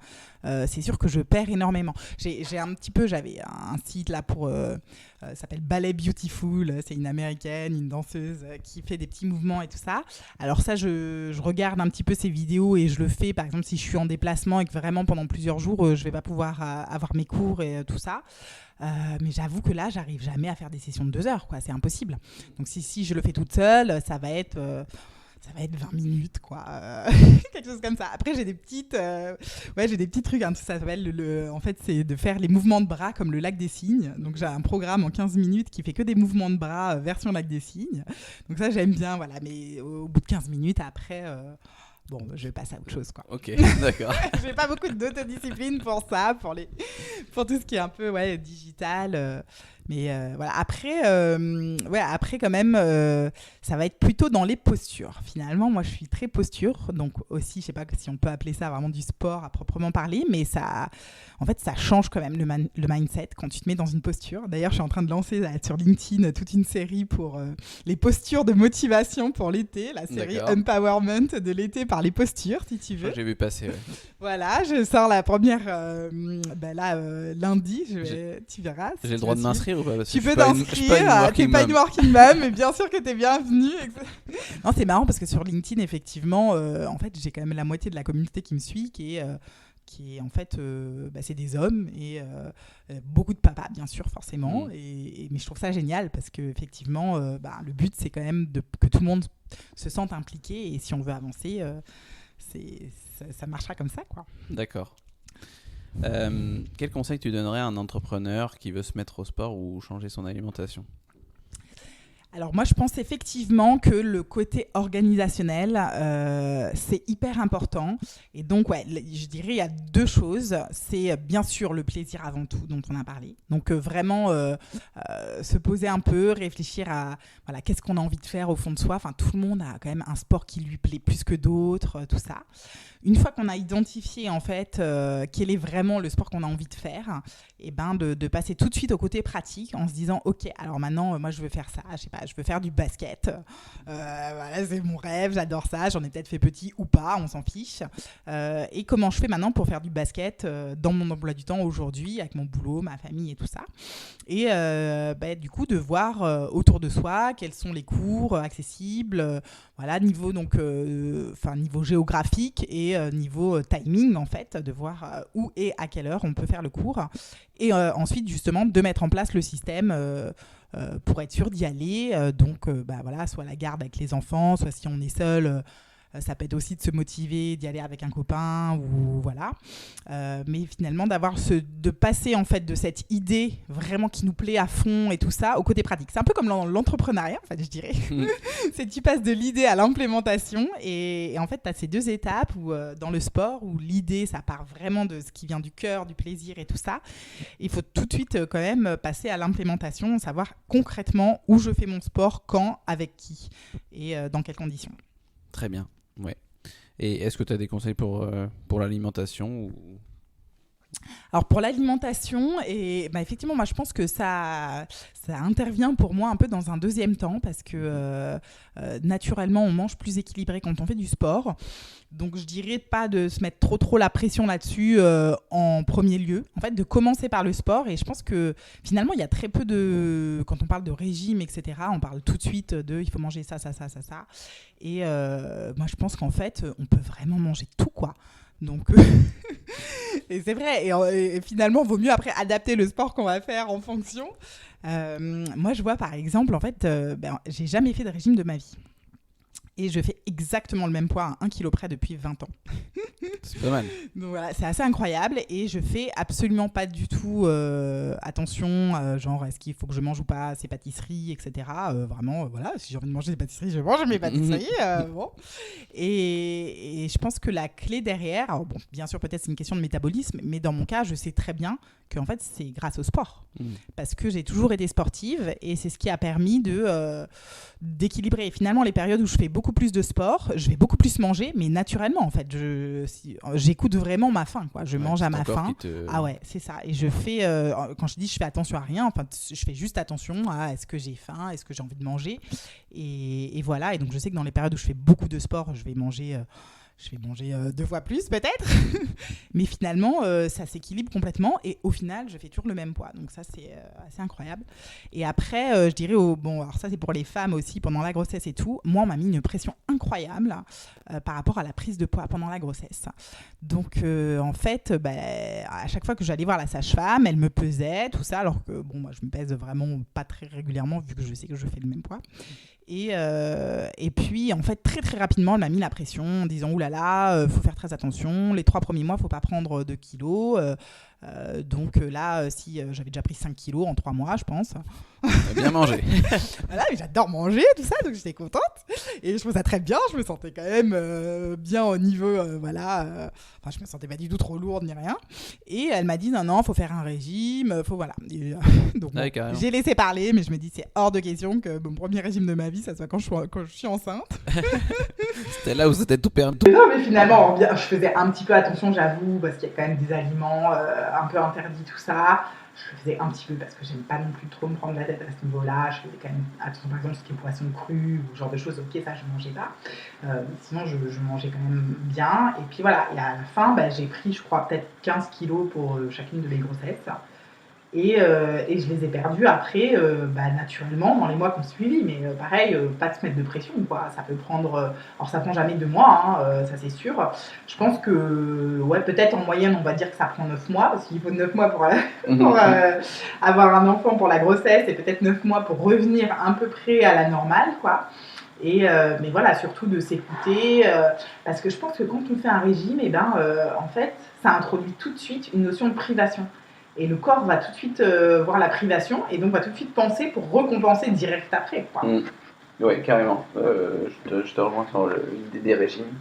c'est sûr que je perds énormément. J'avais un site là pour... ça s'appelle Ballet Beautiful, c'est une américaine, une danseuse qui fait des petits mouvements et tout ça. Alors ça, je regarde un petit peu ses vidéos et je le fais, par exemple, si je suis en déplacement et que vraiment pendant plusieurs jours, je vais pas pouvoir avoir mes cours et tout ça. Mais j'avoue que là, j'arrive jamais à faire des sessions de 2 heures, quoi. C'est impossible. Donc si je le fais toute seule, ça va être 20 minutes, quoi. Quelque chose comme ça. Après, j'ai des petits trucs. Hein, ça s'appelle en fait, c'est de faire les mouvements de bras comme le lac des cygnes. Donc, j'ai un programme en 15 minutes qui fait que des mouvements de bras version lac des cygnes. Donc, ça, j'aime bien, voilà. Mais au bout de 15 minutes, après... je passe à autre chose, quoi. Ok, d'accord. J'ai pas beaucoup d'autodiscipline pour ça, pour tout ce qui est un peu digital. Mais voilà, après quand même, ça va être plutôt dans les postures. Finalement, moi, je suis très posture, donc aussi, je sais pas si on peut appeler ça vraiment du sport à proprement parler, mais ça change quand même le mindset quand tu te mets dans une posture. D'ailleurs, je suis en train de lancer là, sur LinkedIn toute une série pour les postures de motivation pour l'été, la série Empowerment de l'été par les postures, si tu veux. J'ai vu passer, ouais. Voilà, je sors la première lundi, tu verras. J'ai le droit de m'inscrire ou pas? Parce que tu peux t'inscrire, t'es pas une working mom, mais bien sûr que t'es bienvenue. Non, c'est marrant parce que sur LinkedIn, effectivement, en fait, j'ai quand même la moitié de la communauté qui me suit, qui est en fait, c'est des hommes et beaucoup de papas, bien sûr, forcément. Mais je trouve ça génial parce que effectivement, le but, c'est quand même que tout le monde se sente impliqué et si on veut avancer, ça marchera comme ça, quoi. D'accord. Quel conseil tu donnerais à un entrepreneur qui veut se mettre au sport ou changer son alimentation? Alors moi, je pense effectivement que le côté organisationnel, c'est hyper important. Et donc, je dirais il y a 2 choses. C'est bien sûr le plaisir avant tout, dont on a parlé. Donc vraiment se poser un peu, réfléchir à qu'est-ce qu'on a envie de faire au fond de soi. Enfin, tout le monde a quand même un sport qui lui plaît plus que d'autres, tout ça. Une fois qu'on a identifié en fait quel est vraiment le sport qu'on a envie de faire, et de passer tout de suite au côté pratique en se disant ok, alors maintenant moi je veux faire ça, je sais pas, je veux faire du basket, c'est mon rêve, j'adore ça, j'en ai peut-être fait petit ou pas, on s'en fiche, et comment je fais maintenant pour faire du basket dans mon emploi du temps aujourd'hui avec mon boulot, ma famille et tout ça, et du coup de voir autour de soi quels sont les cours accessibles, niveau niveau géographique et niveau timing en fait, de voir où et à quelle heure on peut faire le cours, et ensuite justement de mettre en place le système pour être sûr d'y aller, soit la garde avec les enfants, soit si on est seul, Ça peut être aussi de se motiver, d'y aller avec un copain ou voilà. Mais finalement, de passer en fait de cette idée vraiment qui nous plaît à fond et tout ça au côté pratique. C'est un peu comme dans l'entrepreneuriat, en fait, je dirais. C'est que tu passes de l'idée à l'implémentation et en fait, tu as ces 2 étapes où, dans le sport où l'idée, ça part vraiment de ce qui vient du cœur, du plaisir et tout ça. Il faut tout de suite quand même passer à l'implémentation, savoir concrètement où je fais mon sport, quand, avec qui et dans quelles conditions. Très bien, ouais. Et est-ce que tu as des conseils pour l'alimentation ou... Alors pour l'alimentation, effectivement, moi je pense que ça intervient pour moi un peu dans un deuxième temps parce que naturellement on mange plus équilibré quand on fait du sport. Donc je dirais pas de se mettre trop la pression là-dessus en premier lieu. En fait, de commencer par le sport. Et je pense que finalement il y a très peu de... Quand on parle de régime, etc., on parle tout de suite de il faut manger ça. Et moi je pense qu'en fait on peut vraiment manger tout quoi. Donc, et c'est vrai, et finalement, il vaut mieux après adapter le sport qu'on va faire en fonction. Moi, je vois par exemple, en fait, j'ai jamais fait de régime de ma vie. Et je fais exactement le même poids à 1 kilo près depuis 20 ans. C'est pas mal. Donc voilà, c'est assez incroyable et je fais absolument pas du tout attention, genre est-ce qu'il faut que je mange ou pas ces pâtisseries, etc. Vraiment, voilà, si j'ai envie de manger des pâtisseries, je mange mes pâtisseries. Bon. Et je pense que la clé derrière, alors bon, bien sûr peut-être c'est une question de métabolisme, mais dans mon cas, je sais très bien qu'en fait c'est grâce au sport. Parce que j'ai toujours été sportive et c'est ce qui a permis d'équilibrer. Et finalement, les périodes où je fais beaucoup plus de sport, je vais beaucoup plus manger, mais naturellement en fait. J'écoute vraiment ma faim, quoi. Je mange à ma faim. Ah ouais, c'est ça. Et je fais, quand je dis je fais attention à rien, enfin, je fais juste attention à est-ce que j'ai faim, est-ce que j'ai envie de manger. Et voilà. Et donc je sais que dans les périodes où je fais beaucoup de sport, je vais manger 2 fois plus peut-être. Mais finalement, ça s'équilibre complètement. Et au final, je fais toujours le même poids. Donc ça, c'est assez incroyable. Et après, je dirais, alors ça, c'est pour les femmes aussi, pendant la grossesse et tout. Moi, on m'a mis une pression incroyable par rapport à la prise de poids pendant la grossesse. Donc, en fait, à chaque fois que j'allais voir la sage-femme, elle me pesait, tout ça. Alors que, moi, je me pèse vraiment pas très régulièrement, vu que je sais que je fais le même poids. Et puis, en fait, très, très rapidement, elle m'a mis la pression en disant « Ouh là là, faut faire très attention. Les 3 premiers mois, faut pas prendre 2 kilos. » Donc là, si j'avais déjà pris 5 kilos en 3 mois, je pense. Bien mangé. Voilà, mais j'adore manger, tout ça, donc j'étais contente. Et je trouvais ça très bien. Je me sentais quand même bien au niveau, voilà. Enfin, je me sentais pas du tout trop lourde ni rien. Et elle m'a dit non, faut faire un régime, faut voilà. Et, donc Ouais, j'ai laissé parler, mais je me dis c'est hors de question que mon premier régime de ma vie, ça soit quand je suis enceinte. C'était là où c'était tout perdu. Non, mais finalement, je faisais un petit peu attention, j'avoue, parce qu'il y a quand même des aliments un peu interdits, tout ça. Je faisais un petit peu parce que j'aime pas non plus trop me prendre la tête à ce niveau-là. Je faisais quand même attention, par exemple, ce qui est poisson cru ou ce genre de choses. Ok, ça, je mangeais pas. Sinon, je mangeais quand même bien. Et puis voilà, et à la fin, j'ai pris, je crois, peut-être 15 kilos pour chacune de mes grossesses. Et je les ai perdus après, naturellement, dans les mois qui ont suivi. Mais pareil, pas de se mettre de pression, quoi. Ça peut prendre... alors, ça prend jamais 2 mois, ça c'est sûr. Je pense que, ouais, peut-être en moyenne, on va dire que ça prend 9 mois, parce qu'il faut 9 mois pour avoir un enfant pour la grossesse, et peut-être 9 mois pour revenir à peu près à la normale, quoi. Mais voilà, surtout de s'écouter, parce que je pense que quand on fait un régime, en fait, ça introduit tout de suite une notion de privation. Et le corps va tout de suite voir la privation et donc va tout de suite penser pour récompenser direct après, quoi. Oui, carrément. Je te rejoins sur l'idée des régimes.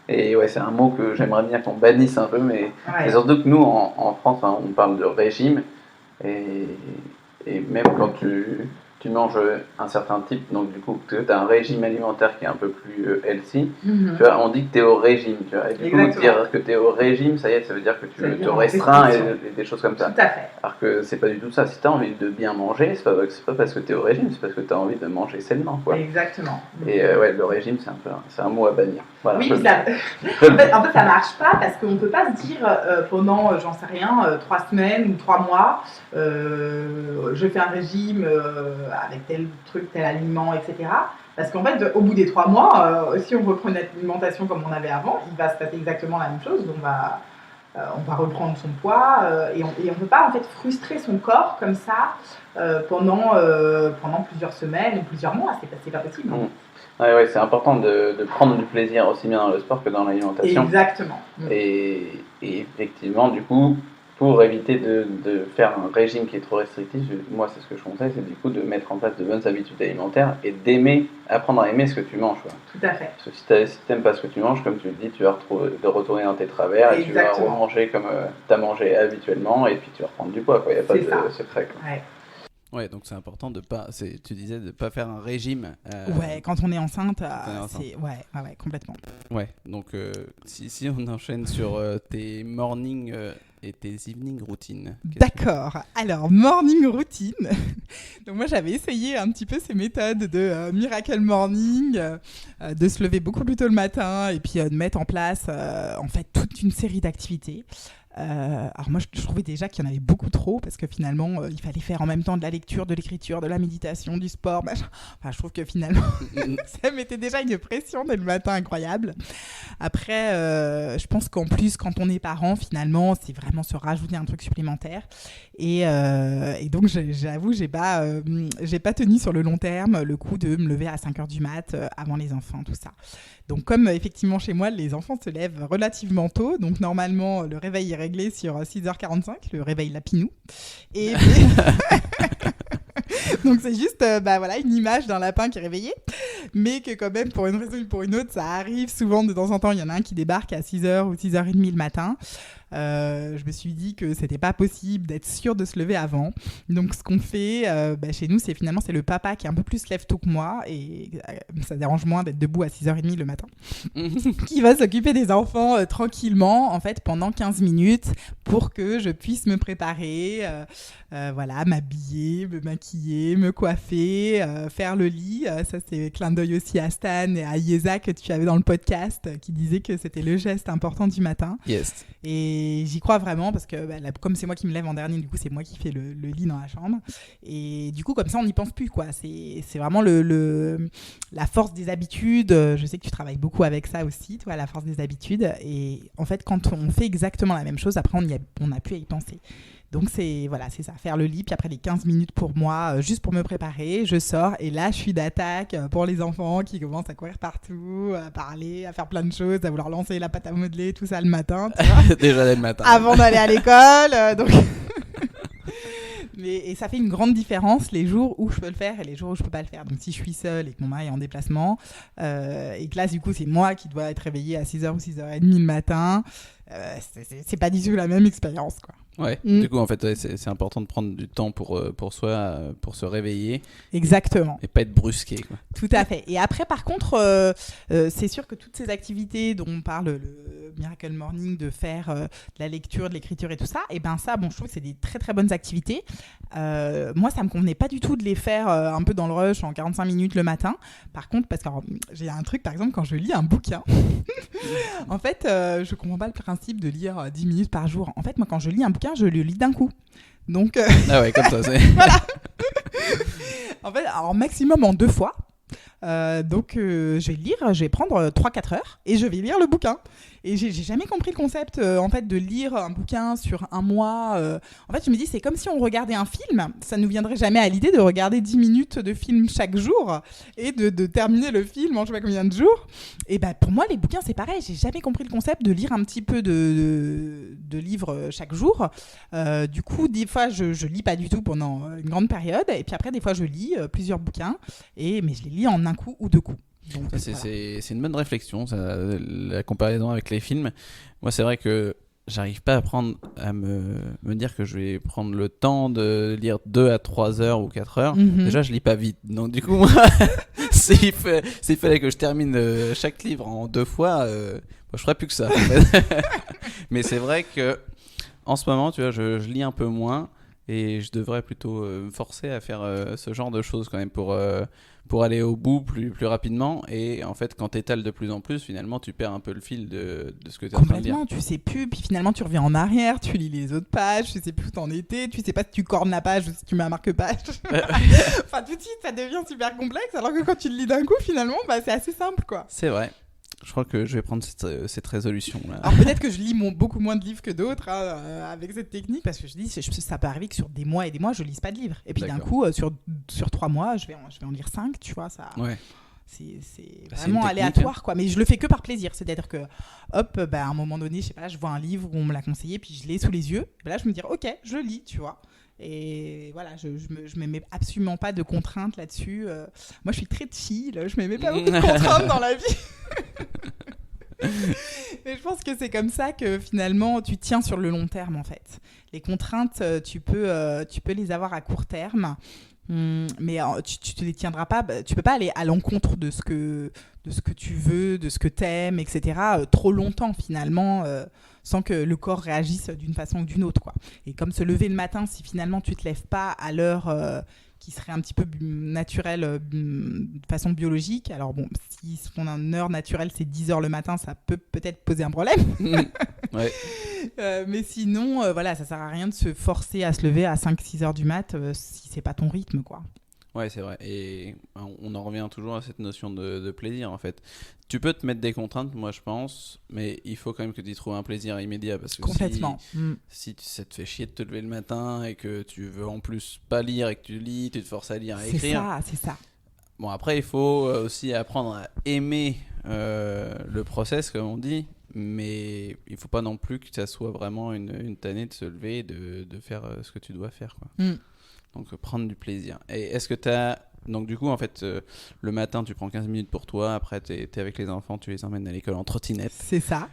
Et ouais, c'est un mot que j'aimerais bien qu'on bannisse un peu, mais ouais. Surtout que nous, en France, on parle de régime. Et même quand tu manges un certain type, donc du coup, tu as un régime alimentaire qui est un peu plus healthy, tu vois, on dit que tu es au régime, tu vois, et du coup, dire que tu es au régime, ça y est, ça veut dire que tu te restreins et des choses comme ça. Tout à fait. Alors que c'est pas du tout ça. Si tu as envie de bien manger, c'est pas parce que tu es au régime, c'est parce que tu as envie de manger sainement, quoi. Exactement. Et ouais, le régime, c'est un mot à bannir. Voilà, oui, en fait, ça marche pas parce qu'on peut pas se dire pendant, j'en sais rien, 3 semaines ou 3 mois, je fais un régime avec tel truc, tel aliment, etc. Parce qu'en fait, au bout des 3 mois, si on reprend une alimentation comme on avait avant, il va se passer exactement la même chose. Donc, on va reprendre son poids et on ne peut pas en fait frustrer son corps comme ça pendant plusieurs semaines ou plusieurs mois. C'est pas possible. Ouais, c'est important de prendre du plaisir aussi bien dans le sport que dans l'alimentation. Exactement. Et effectivement, du coup, pour éviter de faire un régime qui est trop restrictif, moi c'est ce que je conseille, c'est du coup de mettre en place de bonnes habitudes alimentaires et apprendre à aimer ce que tu manges. Quoi. Tout à fait. Parce que si tu n'aimes pas ce que tu manges, comme tu le dis, tu vas retourner dans tes travers et tu vas remanger comme tu as mangé habituellement et puis tu vas reprendre du poids. Il n'y a pas de secret. Quoi. Ouais, donc c'est important tu disais de pas faire un régime. Ouais, quand on est enceinte, c'est ouais, complètement. Ouais, donc si on enchaîne sur tes morning et tes evening routines. D'accord. Alors, morning routine. Donc moi, j'avais essayé un petit peu ces méthodes de Miracle Morning, de se lever beaucoup plus tôt le matin et puis de mettre en place en fait toute une série d'activités. Alors moi je trouvais déjà qu'il y en avait beaucoup trop parce que finalement il fallait faire en même temps de la lecture, de l'écriture, de la méditation, du sport, machin. Enfin, je trouve que finalement ça mettait déjà une pression dès le matin incroyable. Après je pense qu'en plus quand on est parent finalement c'est vraiment se rajouter un truc supplémentaire et donc j'avoue j'ai pas tenu sur le long terme le coup de me lever à 5h du mat avant les enfants, tout ça. Donc comme effectivement chez moi les enfants se lèvent relativement tôt, donc normalement le réveil est réglé sur 6h45, le réveil lapinou. Et donc c'est juste une image d'un lapin qui est réveillé, mais que quand même pour une raison ou pour une autre ça arrive souvent de temps en temps, il y en a un qui débarque à 6h ou 6h30 le matin. Je me suis dit que c'était pas possible d'être sûr de se lever avant. Donc ce qu'on fait chez nous, c'est le papa qui est un peu plus lève tôt que moi et ça dérange moins d'être debout à 6h30 le matin qui va s'occuper des enfants tranquillement en fait pendant 15 minutes pour que je puisse me préparer, m'habiller, me maquiller, me coiffer, faire le lit. Ça c'est clin d'œil aussi à Stan et à Yeza que tu avais dans le podcast qui disait que c'était le geste important du matin. Yes. Et j'y crois vraiment parce que comme c'est moi qui me lève en dernier, du coup c'est moi qui fais le lit dans la chambre. Et du coup comme ça on n'y pense plus quoi. C'est vraiment la force des habitudes. Je sais que tu travailles beaucoup avec ça aussi, toi, la force des habitudes. Et en fait quand on fait exactement la même chose, après on n'a plus à y penser. Donc c'est ça, faire le lit, puis après les 15 minutes pour moi, juste pour me préparer, je sors et là je suis d'attaque pour les enfants qui commencent à courir partout, à parler, à faire plein de choses, à vouloir lancer la pâte à modeler, tout ça le matin. Tu vois déjà dès le matin. Avant d'aller à l'école, donc... Et ça fait une grande différence les jours où je peux le faire et les jours où je peux pas le faire. Donc si je suis seule et que mon mari est en déplacement et que là du coup c'est moi qui dois être réveillée à 6h ou 6h30 le matin, c'est pas du tout la même expérience quoi. Ouais, du coup en fait c'est important de prendre du temps pour soi, pour se réveiller. Exactement. Et pas être brusqué quoi. Tout à fait. Et après par contre c'est sûr que toutes ces activités dont on parle, le Miracle Morning, de faire de la lecture, de l'écriture et tout ça, et ben ça je trouve que c'est des très très bonnes activités. Moi ça me convenait pas du tout de les faire un peu dans le rush en 45 minutes le matin. Par contre parce que j'ai un truc par exemple quand je lis un bouquin en fait je comprends pas le principe de lire 10 minutes par jour. En fait moi quand je lis un bouquin je le lis d'un coup. Donc ah ouais, comme ça c'est. Voilà. En fait, alors maximum en 2 fois. Donc je vais lire, je vais prendre 3-4 heures et je vais lire le bouquin. Et j'ai jamais compris le concept en fait de lire un bouquin sur un mois. En fait, je me dis c'est comme si on regardait un film. Ça nous viendrait jamais à l'idée de regarder 10 minutes de film chaque jour et de terminer le film en je sais pas combien de jours. Et pour moi les bouquins c'est pareil. J'ai jamais compris le concept de lire un petit peu de livres chaque jour. Du coup des fois je lis pas du tout pendant une grande période et puis après des fois je lis plusieurs bouquins mais je les lis en un coup ou 2 coups. Donc, ça, c'est une bonne réflexion, ça, la comparaison avec les films. Moi, c'est vrai que j'arrive pas à me dire que je vais prendre le temps de lire 2 à 3 heures ou 4 heures. Déjà, je lis pas vite. Donc, du coup, moi, s'il fallait que je termine chaque livre en 2 fois, je ferais plus que ça. En fait. Mais c'est vrai que en ce moment, tu vois, je lis un peu moins et je devrais plutôt me forcer à faire ce genre de choses quand même pour aller au bout plus rapidement. Et en fait quand tu étales de plus en plus, finalement tu perds un peu le fil de ce que tu es en train de lire. Complètement, tu sais plus, puis finalement tu reviens en arrière, tu lis les autres pages, tu sais plus où t'en étais, tu sais pas si tu cornes la page ou si tu mets un marque-page. Enfin tout de suite ça devient super complexe, alors que quand tu le lis d'un coup finalement c'est assez simple quoi. C'est vrai. Je crois que je vais prendre cette résolution-là. Alors peut-être que je lis beaucoup moins de livres que d'autres avec cette technique, parce que je dis, ça peut arriver que sur des mois et des mois, je lise pas de livres. Et puis d'un D'accord. coup, sur 3 mois, je vais en lire 5, tu vois, ça... Ouais. C'est Bah, c'est vraiment une technique, aléatoire, quoi. Mais je le fais que par plaisir. C'est-à-dire que, hop, à un moment donné, je sais pas, je vois un livre où on me l'a conseillé, puis je l'ai sous les yeux. Et là, je me dis, ok, je le lis, tu vois. Et voilà, je me mets absolument pas de contraintes là-dessus. Moi, je suis très chill. Je me mets pas beaucoup de contraintes dans la vie. Mais je pense que c'est comme ça que finalement, tu tiens sur le long terme, en fait. Les contraintes, tu peux les avoir à court terme. Mais tu te les tiendras pas, tu peux pas aller à l'encontre de ce que tu veux, de ce que t'aimes, etc. Trop longtemps finalement, sans que le corps réagisse d'une façon ou d'une autre, quoi. Et comme se lever le matin, si finalement tu te lèves pas à l'heure qui serait un petit peu naturelle de façon biologique, alors bon, si son heure naturelle c'est 10 heures le matin, ça peut peut-être poser un problème. Ouais. Mais sinon, voilà, ça sert à rien de se forcer à se lever à 5-6 heures du mat si c'est pas ton rythme, quoi. Ouais, c'est vrai. Et on en revient toujours à cette notion de plaisir, en fait. Tu peux te mettre des contraintes, moi, je pense, mais il faut quand même que tu y trouves un plaisir immédiat. Parce que Complètement. si ça te fait chier de te lever le matin et que tu veux en plus pas lire et que tu lis, tu te forces à lire, à écrire. C'est ça. Bon, après, il faut aussi apprendre à aimer le process, comme on dit. Mais il faut pas non plus que ça soit vraiment une tannée de se lever et de faire ce que tu dois faire, quoi. Donc prendre du plaisir. Et est-ce que tu as... Donc du coup, en fait, le matin, tu prends 15 minutes pour toi. Après, tu es avec les enfants, tu les emmènes à l'école en trottinette. C'est ça.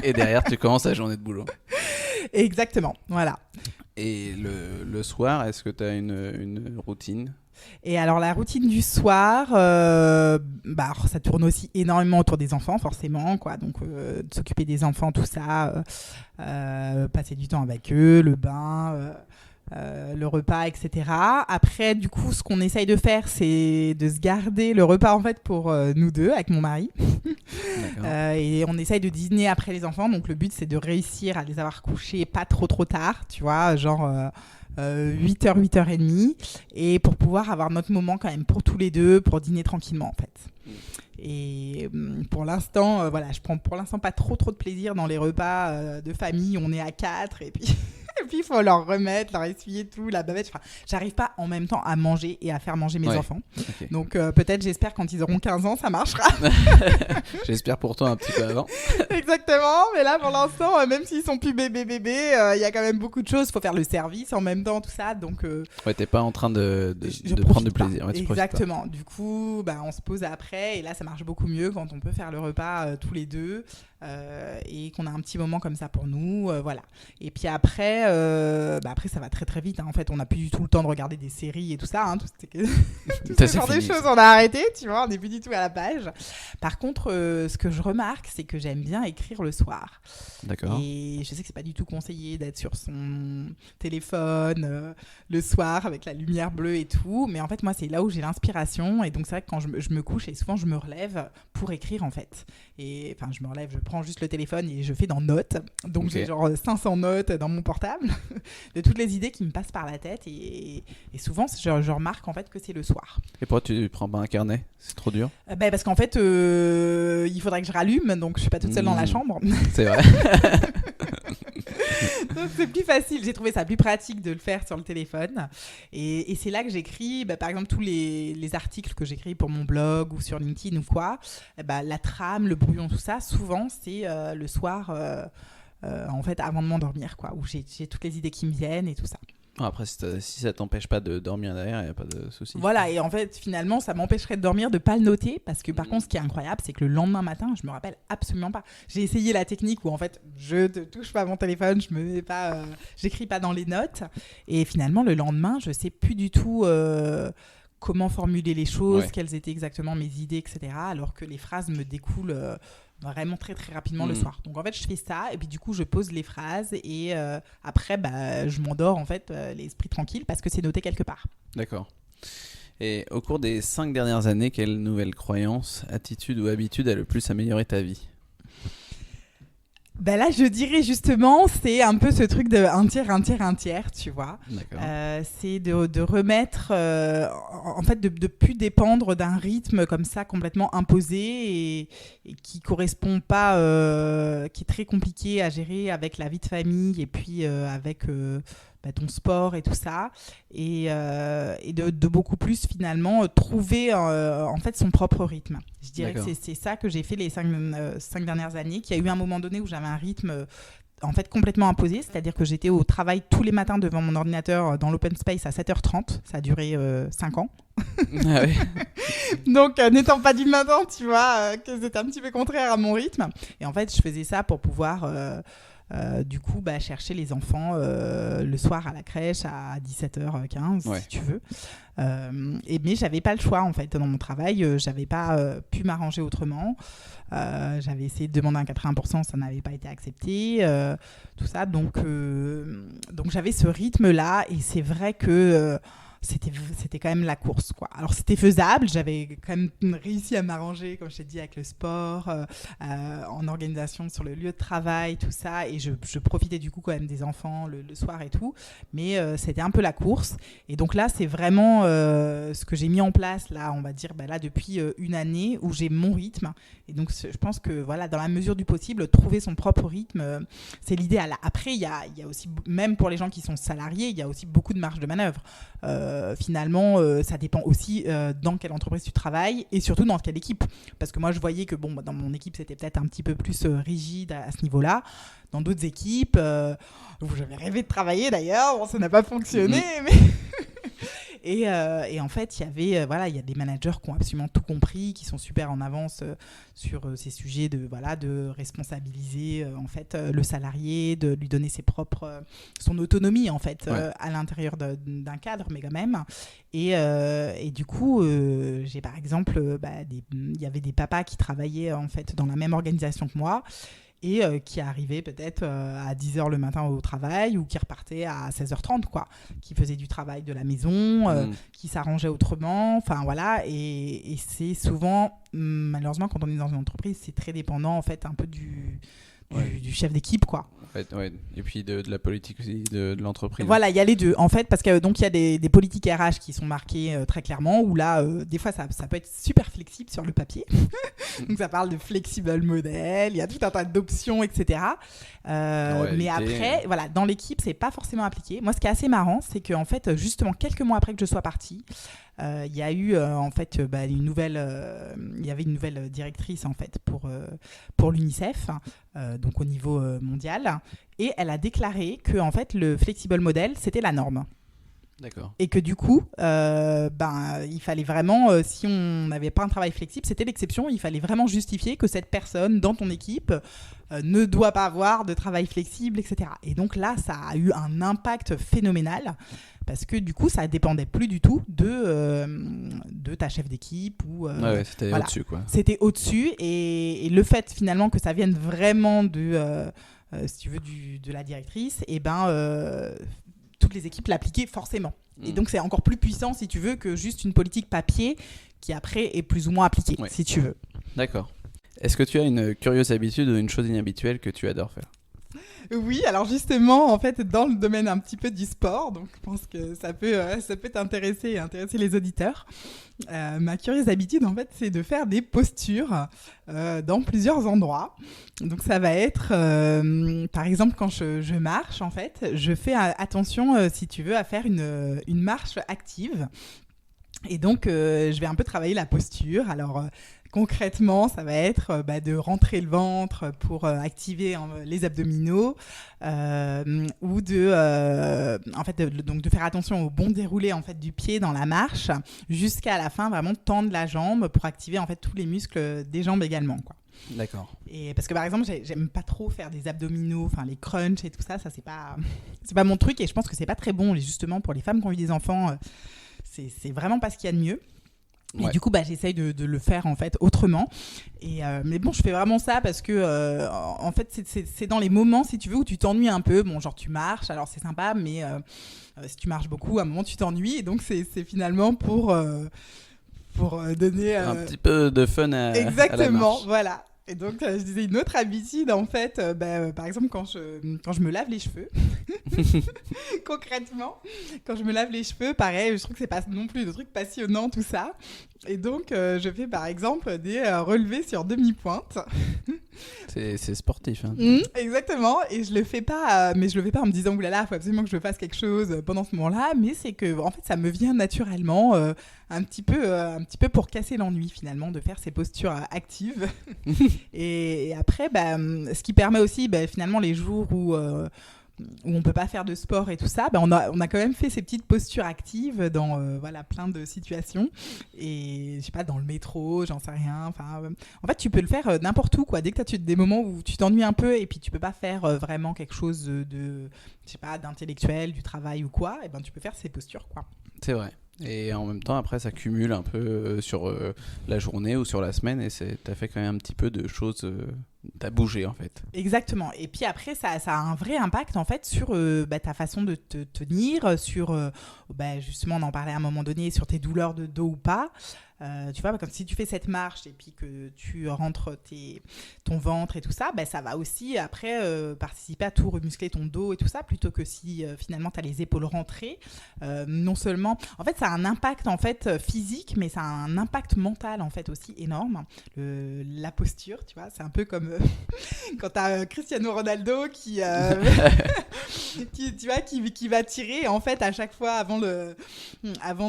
Et derrière, tu commences la journée de boulot. Exactement, voilà. Et le soir, est-ce que tu as une routine ? Et alors la routine du soir, alors, ça tourne aussi énormément autour des enfants, forcément, quoi. Donc de s'occuper des enfants, tout ça, passer du temps avec eux, le bain, le repas, etc. Après, du coup, ce qu'on essaye de faire, c'est de se garder le repas en fait pour nous deux, avec mon mari. Et on essaye de dîner après les enfants. Donc le but, c'est de réussir à les avoir couchés pas trop tard, tu vois, genre 8h, 8h30, et pour pouvoir avoir notre moment quand même pour tous les deux, pour dîner tranquillement en fait. Et pour l'instant, voilà, je prends pour l'instant pas trop de plaisir dans les repas de famille. On est à 4 et puis il faut leur remettre, leur essuyer tout, la bavette. Enfin, j'arrive pas en même temps à manger et à faire manger mes enfants. Okay. Donc peut-être, j'espère quand ils auront 15 ans, ça marchera. J'espère pour toi un petit peu avant. Exactement, mais là pour l'instant, même s'ils sont plus bébés, il y a quand même beaucoup de choses. Il faut faire le service en même temps, tout ça. Donc ouais, t'es pas en train de prendre du plaisir. Ouais, exactement. Du coup, on se pose après et là ça marche beaucoup mieux quand on peut faire le repas tous les deux. Et qu'on a un petit moment comme ça pour nous, voilà. Et puis après, après ça va très très vite. Hein. En fait, on n'a plus du tout le temps de regarder des séries et tout ça. Hein. Tout ce genre de choses, on a arrêté. Tu vois, on n'est plus du tout à la page. Par contre, ce que je remarque, c'est que j'aime bien écrire le soir. D'accord. Et je sais que c'est pas du tout conseillé d'être sur son téléphone le soir avec la lumière bleue et tout. Mais en fait, moi, c'est là où j'ai l'inspiration. Et donc, c'est vrai que quand je me couche et souvent je me relève pour écrire en fait. Et enfin, je me relève, je prends juste le téléphone et je fais dans notes. Donc j'ai genre 500 notes dans mon portable de toutes les idées qui me passent par la tête et souvent je remarque en fait que c'est le soir. Et pourquoi tu prends pas un carnet ? C'est trop dur ? Parce qu'en fait il faudrait que je rallume, donc je suis pas toute seule dans la chambre. C'est vrai. Donc c'est plus facile, j'ai trouvé ça plus pratique de le faire sur le téléphone et c'est là que j'écris par exemple tous les articles que j'écris pour mon blog ou sur LinkedIn ou quoi, la trame, le brouillon, tout ça, souvent c'est le soir en fait avant de m'endormir quoi, où j'ai toutes les idées qui me viennent et tout ça. Après, si ça t'empêche pas de dormir derrière, il n'y a pas de souci. Voilà, et en fait, finalement, ça m'empêcherait de dormir, de ne pas le noter, parce que par contre, ce qui est incroyable, c'est que le lendemain matin, je me rappelle absolument pas. J'ai essayé la technique où en fait, je ne touche pas mon téléphone, je me mets pas, j'écris pas dans les notes, et finalement, le lendemain, je sais plus du tout comment formuler les choses, quelles étaient exactement mes idées, etc. Alors que les phrases me découlent vraiment très très rapidement le soir. Donc en fait je fais ça et puis du coup je pose les phrases et après je m'endors en fait l'esprit tranquille parce que c'est noté quelque part. D'accord. Et au cours des 5 dernières années, quelle nouvelle croyance, attitude ou habitude a le plus amélioré ta vie ? Ben là, je dirais justement, c'est un peu ce truc de un tiers, un tiers, un tiers, tu vois. D'accord. C'est de remettre, en fait, de plus dépendre d'un rythme comme ça complètement imposé et qui correspond pas, qui est très compliqué à gérer avec la vie de famille et puis avec ton sport et tout ça, et de beaucoup plus finalement trouver en fait son propre rythme. Je dirais D'accord. que c'est ça que j'ai fait les 5 dernières années, qu'il y a eu un moment donné où j'avais un rythme en fait complètement imposé, c'est-à-dire que j'étais au travail tous les matins devant mon ordinateur dans l'open space à 7h30, ça a duré 5 ans. Ah ouais. Donc n'étant pas du matin, tu vois, que c'était un petit peu contraire à mon rythme. Et en fait, je faisais ça pour pouvoir du coup chercher les enfants le soir à la crèche à 17h15 si tu veux, mais j'avais pas le choix en fait dans mon travail, j'avais pas pu m'arranger autrement, j'avais essayé de demander un 80%, ça n'avait pas été accepté, tout ça, donc j'avais ce rythme là et c'est vrai que c'était quand même la course, quoi. Alors c'était faisable, j'avais quand même réussi à m'arranger, comme je t'ai dit, avec le sport, en organisation sur le lieu de travail, tout ça, et je profitais du coup quand même des enfants le soir et tout, mais c'était un peu la course. Et donc là, c'est vraiment ce que j'ai mis en place, là, on va dire, là, depuis une année, où j'ai mon rythme. Et donc je pense que voilà, dans la mesure du possible, trouver son propre rythme, c'est l'idéal. Après, il y a aussi, même pour les gens qui sont salariés, il y a aussi beaucoup de marge de manœuvre. Finalement, ça dépend aussi dans quelle entreprise tu travailles et surtout dans quelle équipe. Parce que moi, je voyais que dans mon équipe, c'était peut-être un petit peu plus rigide à ce niveau-là. Dans d'autres équipes, où j'avais rêvé de travailler d'ailleurs, ça n'a pas fonctionné, mais... Et en fait, il y a des managers qui ont absolument tout compris, qui sont super en avance sur ces sujets de responsabiliser en fait le salarié, de lui donner son autonomie en fait à l'intérieur d'un cadre, mais quand même. Et du coup, j'ai par exemple, il y avait des papas qui travaillaient en fait dans la même organisation que moi. Et qui arrivait peut-être à 10h le matin au travail ou qui repartait à 16h30, quoi, qui faisait du travail de la maison, qui s'arrangeait autrement, enfin voilà, et c'est souvent, malheureusement, quand on est dans une entreprise, c'est très dépendant en fait un peu du chef d'équipe, quoi. En fait, ouais. Et puis de la politique aussi de l'entreprise. Voilà, il y a les deux en fait, parce que donc il y a des politiques RH qui sont marquées très clairement, où là des fois ça peut être super flexible sur le papier. Donc ça parle de flexible model, il y a tout un tas d'options, etc. Mais après, voilà, dans l'équipe, c'est pas forcément appliqué. Moi, ce qui est assez marrant, c'est qu'en fait, justement, quelques mois après que je sois partie, il y a eu en fait il y avait une nouvelle directrice en fait pour l'UNICEF, donc au niveau mondial, et elle a déclaré que en fait le flexible model c'était la norme. D'accord. Et que du coup, il fallait vraiment, si on n'avait pas un travail flexible, c'était l'exception, il fallait vraiment justifier que cette personne dans ton équipe ne doit pas avoir de travail flexible, etc. Et donc là, ça a eu un impact phénoménal, parce que du coup, ça dépendait plus du tout de ta chef d'équipe. C'était au-dessus, quoi. C'était au-dessus, et le fait finalement que ça vienne vraiment si tu veux, de la directrice, toutes les équipes l'appliquaient forcément. Et donc, c'est encore plus puissant, si tu veux, que juste une politique papier qui, après, est plus ou moins appliquée, si tu veux. D'accord. Est-ce que tu as une curieuse habitude ou une chose inhabituelle que tu adores faire ? Oui, alors justement, en fait, dans le domaine un petit peu du sport, donc je pense que ça peut t'intéresser et intéresser les auditeurs. Ma curieuse habitude, en fait, c'est de faire des postures dans plusieurs endroits. Donc ça va être, par exemple, quand je marche, en fait, je fais attention, si tu veux, à faire une marche active. Et donc, je vais un peu travailler la posture. Alors, concrètement, ça va être de rentrer le ventre pour activer les abdominaux, ou de faire attention au bon déroulé en fait du pied dans la marche jusqu'à la fin, vraiment tendre la jambe pour activer en fait tous les muscles des jambes également, quoi. D'accord. Et parce que par exemple, j'aime pas trop faire des abdominaux, enfin les crunchs et tout ça, c'est pas mon truc, et je pense que c'est pas très bon justement pour les femmes qui ont eu des enfants. C'est vraiment pas ce qu'il y a de mieux. Et du coup, j'essaye de le faire en fait autrement. Mais bon, je fais vraiment ça parce que en fait, c'est dans les moments, si tu veux, où tu t'ennuies un peu. Bon, genre tu marches, alors c'est sympa, mais si tu marches beaucoup, à un moment tu t'ennuies. Et donc c'est finalement pour donner un petit peu de fun à exactement, la marche. Voilà. Et donc, je disais une autre habitude, en fait, par exemple, quand je me lave les cheveux, concrètement, quand je me lave les cheveux, pareil, je trouve que c'est pas non plus de trucs passionnants, tout ça. Et donc, je fais par exemple des relevés sur demi-pointe. C'est sportif. Hein. Exactement. Et je le fais pas, mais je le fais pas en me disant oulala, il faut absolument que je fasse quelque chose pendant ce moment-là. Mais c'est que, en fait, ça me vient naturellement, un petit peu pour casser l'ennui finalement, de faire ces postures actives. Et après, ce qui permet aussi, finalement, les jours où on peut pas faire de sport et tout ça, on a quand même fait ces petites postures actives dans plein de situations. Et je sais pas, dans le métro, j'en sais rien. En fait, tu peux le faire n'importe où, quoi. Dès que tu as des moments où tu t'ennuies un peu et puis tu peux pas faire vraiment quelque chose de je sais pas, d'intellectuel, du travail ou quoi, et tu peux faire ces postures, quoi. C'est vrai. Et en même temps, après, ça cumule un peu sur la journée ou sur la semaine, et t'as fait quand même un petit peu de choses, t'as bougé en fait. Exactement. Et puis après, ça a un vrai impact en fait sur ta façon de te tenir, sur justement, on en parlait à un moment donné, sur tes douleurs de dos ou pas. Tu vois, comme si tu fais cette marche et puis que tu rentres ton ventre et tout ça, ça va aussi après participer à tout remuscler ton dos et tout ça, plutôt que si finalement tu as les épaules rentrées. Non seulement, en fait, ça a un impact en fait physique, mais ça a un impact mental en fait aussi énorme. La posture, tu vois, c'est un peu comme quand tu as Cristiano Ronaldo qui va tirer en fait à chaque fois avant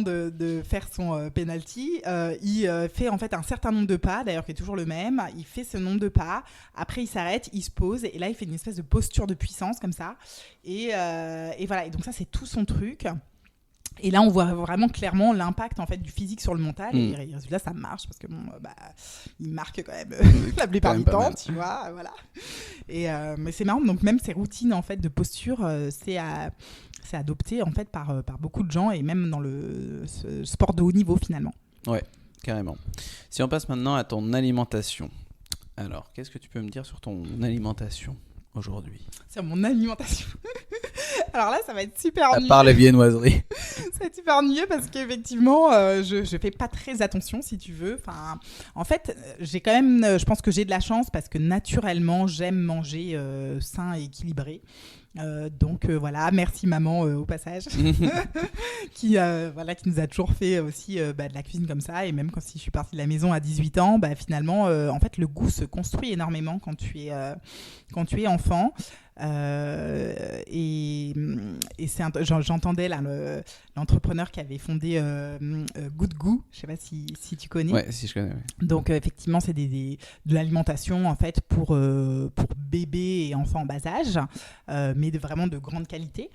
de faire son penalty. Il fait en fait un certain nombre de pas, d'ailleurs qui est toujours le même. Il fait ce nombre de pas, après il s'arrête, il se pose et là il fait une espèce de posture de puissance comme ça. Et voilà, et donc ça c'est tout son truc. Et là, on voit vraiment clairement l'impact en fait du physique sur le mental. Et résultat, ça marche parce que il marque quand même la plupart du temps, tu vois, voilà. Et mais c'est marrant. Donc même ces routines en fait de posture, c'est adopté en fait par beaucoup de gens et même dans le sport de haut niveau finalement. Ouais, carrément. Si on passe maintenant à ton alimentation. Alors, qu'est-ce que tu peux me dire sur ton alimentation aujourd'hui ? Sur mon alimentation. Alors là, ça va être super ennuyeux. À part les viennoiseries. Ça va être super ennuyeux parce qu'effectivement, je fais pas très attention, si tu veux. Enfin, en fait, j'ai quand même, je pense que j'ai de la chance parce que naturellement, j'aime manger sain et équilibré. Donc voilà, merci maman au passage qui nous a toujours fait aussi de la cuisine comme ça. Et même si je suis partie de la maison à 18 ans, finalement en fait le goût se construit énormément quand tu es enfant. Et j'entendais là l'entrepreneur qui avait fondé Good Goût, je sais pas si tu connais. Ouais, si je connais. Ouais. Donc effectivement, c'est de l'alimentation en fait pour bébés et enfants en bas âge, mais vraiment de grande qualité.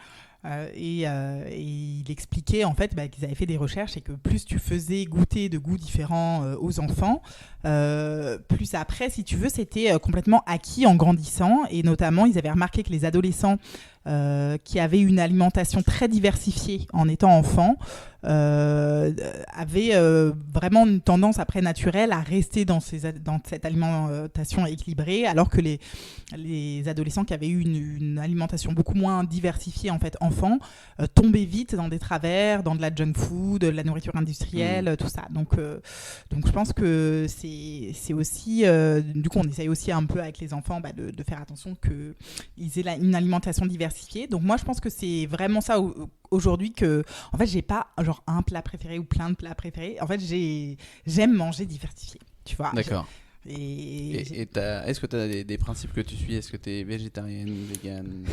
Et il expliquait en fait qu'ils avaient fait des recherches et que plus tu faisais goûter de goûts différents aux enfants, plus après, si tu veux, c'était complètement acquis en grandissant. Et notamment, ils avaient remarqué que les adolescents qui avaient une alimentation très diversifiée en étant enfants avaient vraiment une tendance après naturelle à rester dans cette alimentation équilibrée, alors que les adolescents qui avaient eu une alimentation beaucoup moins diversifiée en fait enfants tombaient vite dans des travers, dans de la junk food, de la nourriture industrielle, tout ça. Donc je pense que c'est aussi du coup on essaye aussi un peu avec les enfants de faire attention qu'ils aient une alimentation diversifiée. Donc moi je pense que c'est vraiment ça aujourd'hui, que en fait j'ai pas genre un plat préféré ou plein de plats préférés. En fait j'aime manger diversifié, tu vois. D'accord. Est-ce que tu as des principes que tu suis ? Est-ce que tu es végétarienne, végane,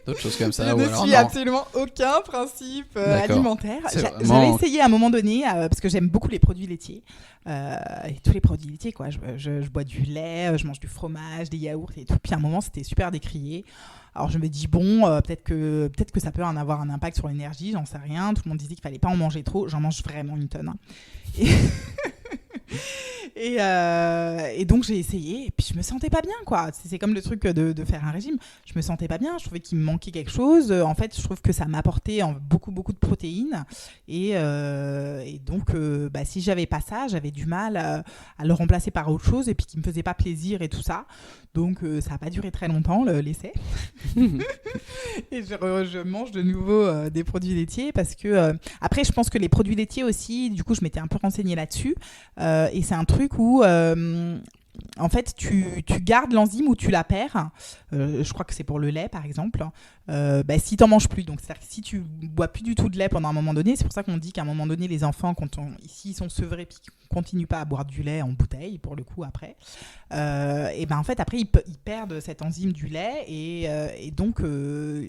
d'autres choses comme ça? Je ne suis absolument aucun principe alimentaire. J'avais essayé à un moment donné, parce que j'aime beaucoup les produits laitiers. Et tous les produits laitiers, quoi. Je bois du lait, je mange du fromage, des yaourts et tout. Puis à un moment, c'était super décrié. Alors je me dis, peut-être que ça peut en avoir un impact sur l'énergie, j'en sais rien. Tout le monde disait qu'il fallait pas en manger trop. J'en mange vraiment une tonne. Hein. Et donc j'ai essayé et puis je me sentais pas bien, quoi. C'est comme le truc de faire un régime. Je me sentais pas bien, je trouvais qu'il me manquait quelque chose. En fait, je trouve que ça m'apportait beaucoup de protéines et donc si j'avais pas ça, j'avais du mal à le remplacer par autre chose et puis qui me faisait pas plaisir et tout ça. Donc ça a pas duré très longtemps l'essai. Et je mange de nouveau des produits laitiers parce que après je pense que les produits laitiers aussi, du coup je m'étais un peu renseignée là-dessus. Et c'est un truc où en fait, tu gardes l'enzyme ou tu la perds. Je crois que c'est pour le lait, par exemple. Si tu n'en manges plus. Donc, c'est-à-dire que si tu bois plus du tout de lait pendant un moment donné, c'est pour ça qu'on dit qu'à un moment donné, les enfants, ici, ils sont sevrés puis qu'ils ne continuent pas à boire du lait en bouteille, pour le coup, après, en fait, après, ils perdent cette enzyme du lait et donc,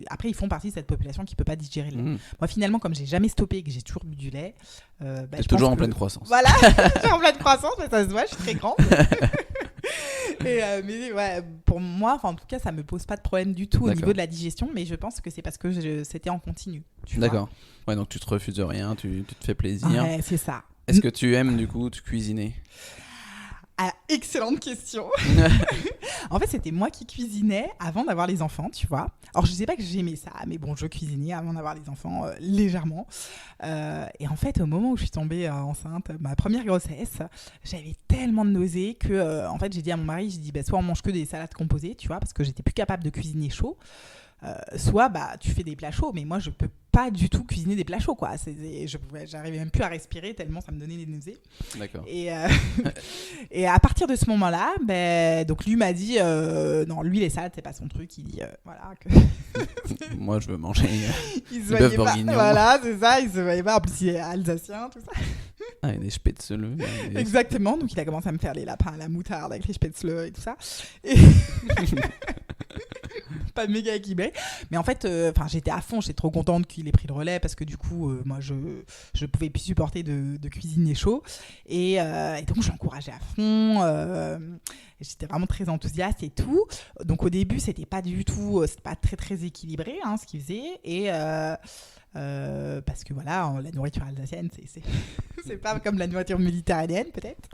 après, ils font partie de cette population qui ne peut pas digérer le lait. Moi, finalement, comme j'ai jamais stoppé et que j'ai toujours bu du lait, t'es toujours en pleine croissance. Voilà, je suis en pleine croissance, mais ça se voit, je suis très grande. Mais ouais, pour moi, en tout cas, ça me pose pas de problème du tout au niveau de la digestion, mais je pense que c'est parce que c'était en continu. D'accord. Ouais, donc tu te refuses rien, tu te fais plaisir. Ouais, c'est ça. Est-ce que tu aimes du coup te cuisiner ? Ah, excellente question. En fait, c'était moi qui cuisinais avant d'avoir les enfants, tu vois. Alors, je ne sais pas que j'aimais ça, mais bon, je cuisinais avant d'avoir les enfants légèrement. Et en fait, au moment où je suis tombée enceinte, ma première grossesse, j'avais tellement de nausées que, en fait, j'ai dit à mon mari, soit on mange que des salades composées, tu vois, parce que j'étais plus capable de cuisiner chaud. Soit tu fais des plats chauds, mais moi je peux pas du tout cuisiner des plats chauds, quoi. J'arrivais même plus à respirer tellement ça me donnait des nausées. D'accord. Et à partir de ce moment-là, donc lui m'a dit non, lui les salades c'est pas son truc. Il dit voilà que moi je veux manger du bœuf bourguignon. Voilà, c'est ça. Il se voyait pas. En plus il est alsacien, tout ça. Ah, et des spätzle. Exactement. Donc il a commencé à me faire les lapins à la moutarde avec les spätzle et tout ça. Pas méga équilibré, mais en fait j'étais à fond, j'étais trop contente qu'il ait pris le relais parce que du coup moi je pouvais plus supporter de cuisiner chaud et donc je l'encourageais à fond, j'étais vraiment très enthousiaste et tout. Donc au début c'était pas très très équilibré ce qu'il faisait et parce que voilà, la nourriture alsacienne c'est pas comme la nourriture méditerranéenne peut-être.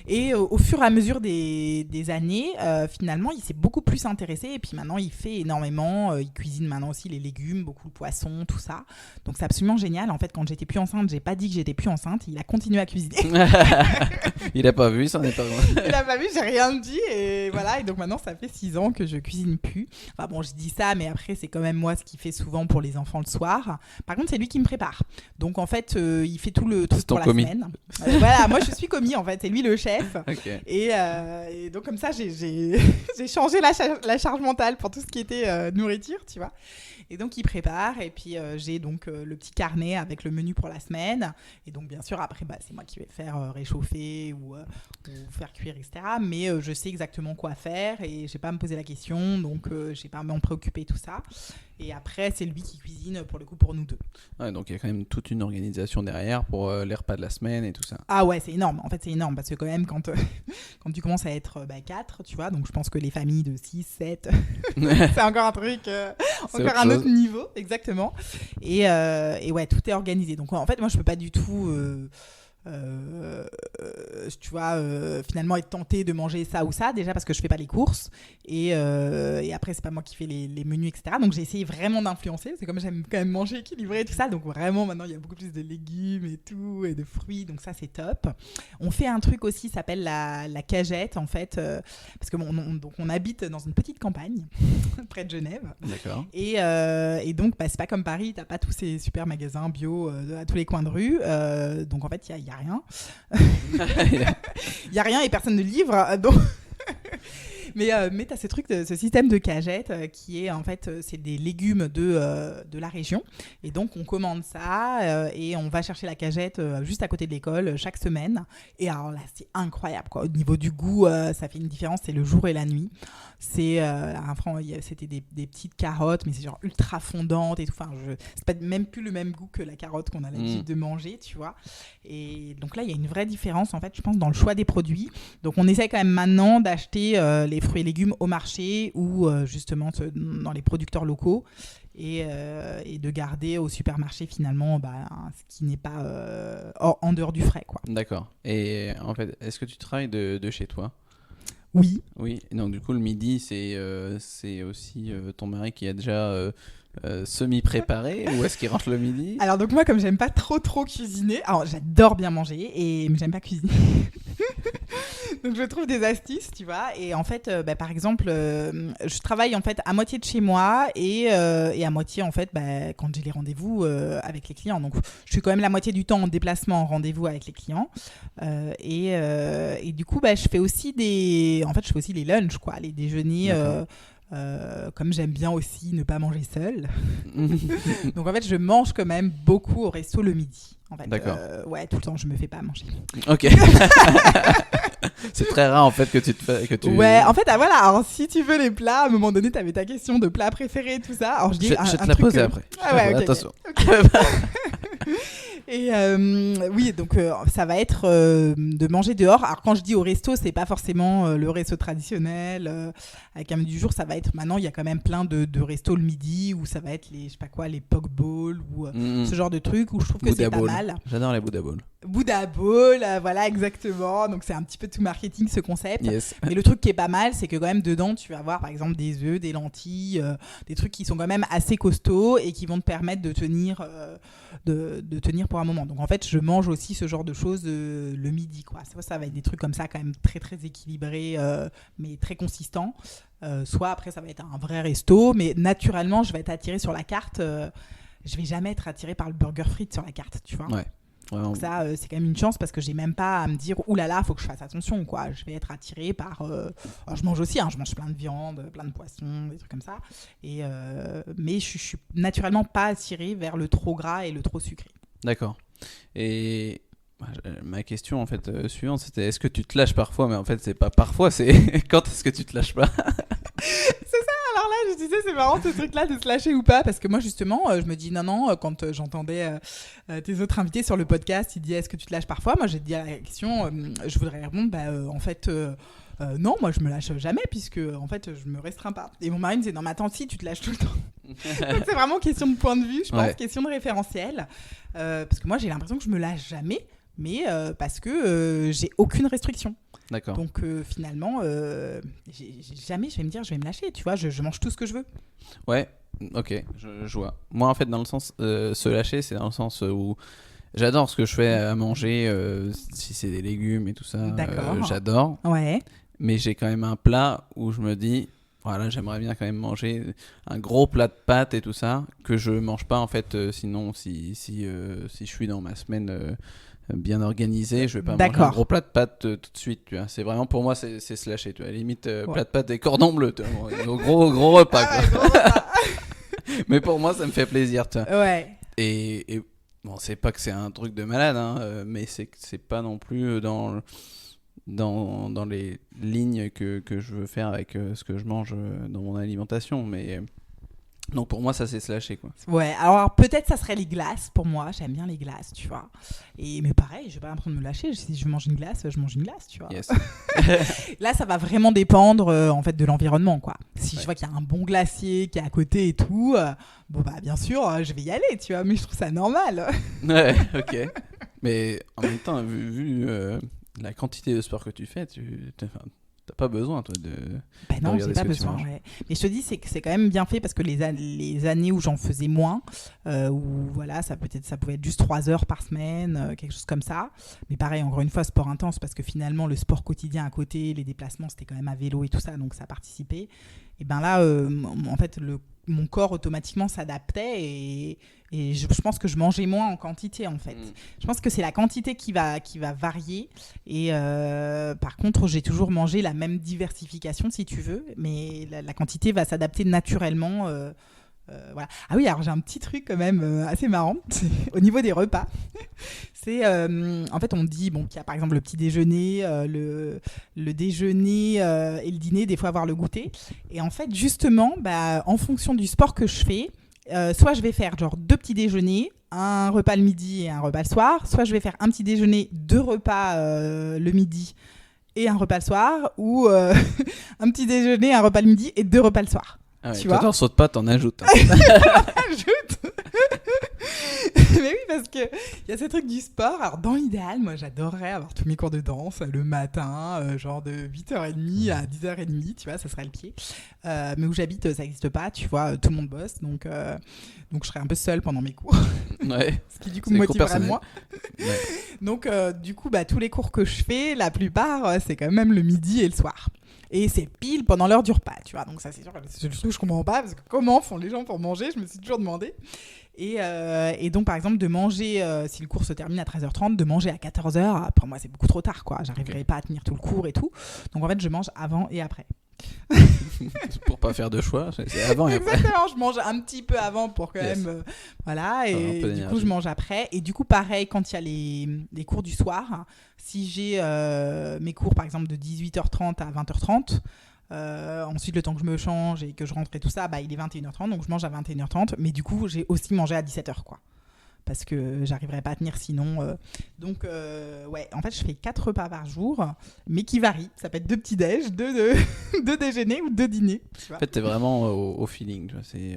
Et au fur et à mesure des années, finalement il s'est beaucoup plus intéressé et puis maintenant il fait énormément, il cuisine maintenant aussi les légumes, beaucoup de poissons, tout ça. Donc c'est absolument génial. En fait, quand j'étais plus enceinte, j'ai pas dit que j'étais plus enceinte, il a continué à cuisiner. Il a pas vu, ça n'est pas vrai. Il a pas vu, j'ai rien dit et voilà. Et donc maintenant ça fait 6 ans que je cuisine plus. Enfin bon, je dis ça, mais après c'est quand même moi ce qu'il fait souvent pour les enfants le soir. Par contre, c'est lui qui me prépare. Donc en fait, il fait tout le truc pour la semaine. Voilà, moi je suis commis en fait, c'est lui le chef. Okay. Et donc comme ça, j'ai changé la charge mentale pour tout ce qui était nourriture, tu vois. Et donc il prépare et puis j'ai donc le petit carnet avec le menu pour la semaine. Et donc bien sûr après c'est moi qui vais faire réchauffer ou faire cuire, etc. Mais je sais exactement quoi faire et j'ai pas à me poser la question, donc j'ai pas à m'en préoccuper, tout ça. Et après c'est lui qui cuisine pour le coup pour nous deux. Ouais, donc il y a quand même toute une organisation derrière pour les repas de la semaine et tout ça. Ah ouais, c'est énorme. En fait c'est énorme parce que quand même quand tu commences à être 4, tu vois, donc je pense que les familles de 6, 7 c'est encore un truc encore un autre niveau, exactement. Et ouais, tout est organisé. Donc en fait moi je peux pas du tout tu vois, finalement être tenté de manger ça ou ça, déjà parce que je fais pas les courses et après c'est pas moi qui fais les menus, etc. Donc j'ai essayé vraiment d'influencer, c'est comme j'aime quand même manger équilibré et tout ça, donc vraiment maintenant il y a beaucoup plus de légumes et tout et de fruits, donc ça c'est top. On fait un truc aussi, ça s'appelle la cagette en fait, parce que donc on habite dans une petite campagne près de Genève. D'accord. Et donc c'est pas comme Paris, t'as pas tous ces super magasins bio à tous les coins de rue, donc en fait il y a rien. Il y a rien et personne ne livre, donc mais t'as ce système de cagette qui est en fait c'est des légumes de la région et donc on commande ça et on va chercher la cagette juste à côté de l'école chaque semaine et alors là c'est incroyable quoi. Au niveau du goût ça fait une différence, c'est le jour et la nuit. C'était des petites carottes mais c'est genre ultra fondantes et tout, enfin c'est pas même plus le même goût que la carotte qu'on a l'habitude de manger, tu vois. Et donc là il y a une vraie différence en fait je pense dans le choix des produits. Donc on essaie quand même maintenant d'acheter les fruits et légumes au marché ou justement dans les producteurs locaux et de garder au supermarché finalement ce qui n'est pas en dehors du frais, quoi. D'accord. Et en fait, est-ce que tu travailles de chez toi ? Oui. Oui. Donc du coup le midi c'est aussi ton mari qui a déjà semi-préparé ou est-ce qu'il rentre le midi ? Alors donc moi comme j'aime pas trop cuisiner, alors j'adore bien manger mais j'aime pas cuisiner. Donc je trouve des astuces, tu vois. Et en fait, par exemple, je travaille en fait à moitié de chez moi et à moitié en fait quand j'ai les rendez-vous avec les clients. Donc je suis quand même la moitié du temps en déplacement, en rendez-vous avec les clients. Et du coup, je fais aussi les lunchs, quoi, les déjeuners. Comme j'aime bien aussi ne pas manger seule. Donc en fait, je mange quand même beaucoup au resto le midi. En fait, D'accord. Ouais, tout le temps, je me fais pas manger. Ok. C'est très rare en fait que tu. Ouais, en fait, voilà. Alors, si tu veux les plats, à un moment donné, t'avais ta question de plat préféré, tout ça. Alors, je dis Je te la poser après. Ah ouais, ok. Attention. Et oui, donc ça va être de manger dehors. Alors quand je dis au resto, c'est pas forcément le resto traditionnel avec un menu du jour. Ça va être maintenant, il y a quand même plein de restos le midi où ça va être les, je sais pas quoi, les poke bowls ou ce genre de trucs où je trouve que Buddha c'est pas Bowl. mal. J'adore les Buddha Bowl. Buddha Bowl, voilà exactement. Donc c'est un petit peu tout marketing ce concept. Yes. Mais le truc qui est pas mal, c'est que quand même dedans, tu vas avoir par exemple des œufs, des lentilles, des trucs qui sont quand même assez costauds et qui vont te permettre de tenir pour un moment. Donc en fait, je mange aussi ce genre de choses le midi, quoi. Ça va être des trucs comme ça quand même très très équilibrés, mais très consistants. Soit après ça va être un vrai resto, mais naturellement je vais être attirée sur la carte. Je vais jamais être attirée par le burger frites sur la carte, tu vois. Ouais. Vraiment. Donc ça, c'est quand même une chance parce que j'ai même pas à me dire oulala, faut que je fasse attention, quoi. Je vais être attirée par. Alors je mange aussi, je mange plein de viande, plein de poissons, des trucs comme ça. Mais je suis naturellement pas attirée vers le trop gras et le trop sucré. D'accord. Et ma question en fait suivante, c'était est-ce que tu te lâches parfois? Mais en fait, c'est pas parfois, c'est quand est-ce que tu te lâches pas? Alors là, je disais, c'est marrant ce truc-là de se lâcher ou pas, parce que moi, justement, je me dis non, quand j'entendais tes autres invités sur le podcast, ils disaient est-ce que tu te lâches parfois? Moi, j'ai dit à la question, je voudrais répondre, en fait, non, moi, je me lâche jamais, puisque en fait, je me restreins pas. Et mon mari me disait, non, mais attends, si, tu te lâches tout le temps. Donc, c'est vraiment question de point de vue, je pense, question de référentiel. Parce que moi, j'ai l'impression que je me lâche jamais, mais parce que j'ai aucune restriction. D'accord. Donc finalement, jamais je vais me dire je vais me lâcher, tu vois, je mange tout ce que je veux. Ouais, ok, je vois. Moi en fait dans le sens, se lâcher c'est dans le sens où j'adore ce que je fais à manger, si c'est des légumes et tout ça, j'adore. Ouais. Mais j'ai quand même un plat où je me dis, voilà, j'aimerais bien quand même manger un gros plat de pâtes et tout ça, que je mange pas en fait, sinon si je suis dans ma semaine... bien organisé, je vais pas manger un gros plat de pâtes tout de suite, tu vois. C'est vraiment pour moi c'est se lâcher, tu vois. Limite plat de pâtes et cordon bleu, tu vois. Gros repas quoi. Mais pour moi ça me fait plaisir, tu vois. Ouais. Et bon, c'est pas que c'est un truc de malade mais c'est pas non plus dans les lignes que je veux faire avec ce que je mange dans mon alimentation, mais donc pour moi ça c'est se lâcher quoi. Ouais, alors peut-être ça serait les glaces pour moi, j'aime bien les glaces, tu vois. Mais pareil, je vais pas l'impression de me lâcher, si je mange une glace, je mange une glace, tu vois. Yes. Là ça va vraiment dépendre en fait de l'environnement quoi. Si je vois qu'il y a un bon glacier qui est à côté et tout, bien sûr, je vais y aller, tu vois, mais je trouve ça normal. Ouais, OK. Mais en même temps vu la quantité de sport que tu fais, t'as pas besoin toi de non, j'ai pas besoin, ouais. Mais je te dis c'est que c'est quand même bien fait parce que les années où j'en faisais moins où voilà, ça pouvait être juste 3 heures par semaine, quelque chose comme ça. Mais pareil, encore une fois, sport intense parce que finalement le sport quotidien à côté, les déplacements, c'était quand même à vélo et tout ça, donc ça participait. Et là en fait mon corps automatiquement s'adaptait et je pense que je mangeais moins en quantité en fait. Je pense que c'est la quantité qui va varier et par contre j'ai toujours mangé la même diversification si tu veux, mais la quantité va s'adapter naturellement. Voilà. Ah oui, alors j'ai un petit truc quand même assez marrant au niveau des repas. C'est en fait on dit qu'il y a par exemple le petit déjeuner, le déjeuner et le dîner, des fois avoir le goûter. Et en fait justement, en fonction du sport que je fais, soit je vais faire genre 2 petits déjeuners, un repas le midi et un repas le soir, soit je vais faire un petit déjeuner, 2 repas le midi et un repas le soir, ou un petit déjeuner, un repas le midi et 2 repas le soir. Ah ouais, tu toi vois, t'en sautes pas, t'en ajoutes. Ajoute. Mais oui, parce qu'il y a ce truc du sport. Alors, dans l'idéal, moi, j'adorerais avoir tous mes cours de danse le matin, genre de 8h30 à 10h30, tu vois, ça serait le pied. Mais où j'habite, ça n'existe pas, tu vois, tout le monde bosse. Donc je serais un peu seule pendant mes cours. Ouais. Ce qui, du coup, me motiverait moins. Ouais. Donc, du coup, tous les cours que je fais, la plupart, c'est quand même le midi et le soir. Et c'est pile pendant l'heure du repas, tu vois. Donc ça, c'est sûr, c'est le truc que je comprends pas, parce que comment font les gens pour manger, je me suis toujours demandé. Et donc, par exemple, de manger, si le cours se termine à 13h30, de manger à 14h, pour moi, c'est beaucoup trop tard, quoi. J'arriverai pas à tenir tout le cours et tout. Donc, en fait, je mange avant et après. Pour pas faire de choix, c'est avant et après. Exactement, je mange un petit peu avant pour quand même... voilà, et du coup, je mange après. Et du coup, pareil, quand il y a les cours du soir, si j'ai mes cours, par exemple, de 18h30 à 20h30, ensuite, le temps que je me change et que je rentre et tout ça, il est 21h30, donc je mange à 21h30. Mais du coup, j'ai aussi mangé à 17h, quoi. Parce que j'arriverais pas à tenir sinon. Donc, ouais, en fait, je fais 4 repas par jour, mais qui varient. Ça peut être 2 petits-déj, 2 déjeuners ou 2 dîners. Tu vois. En fait, t'es vraiment au feeling. Tu vois, c'est,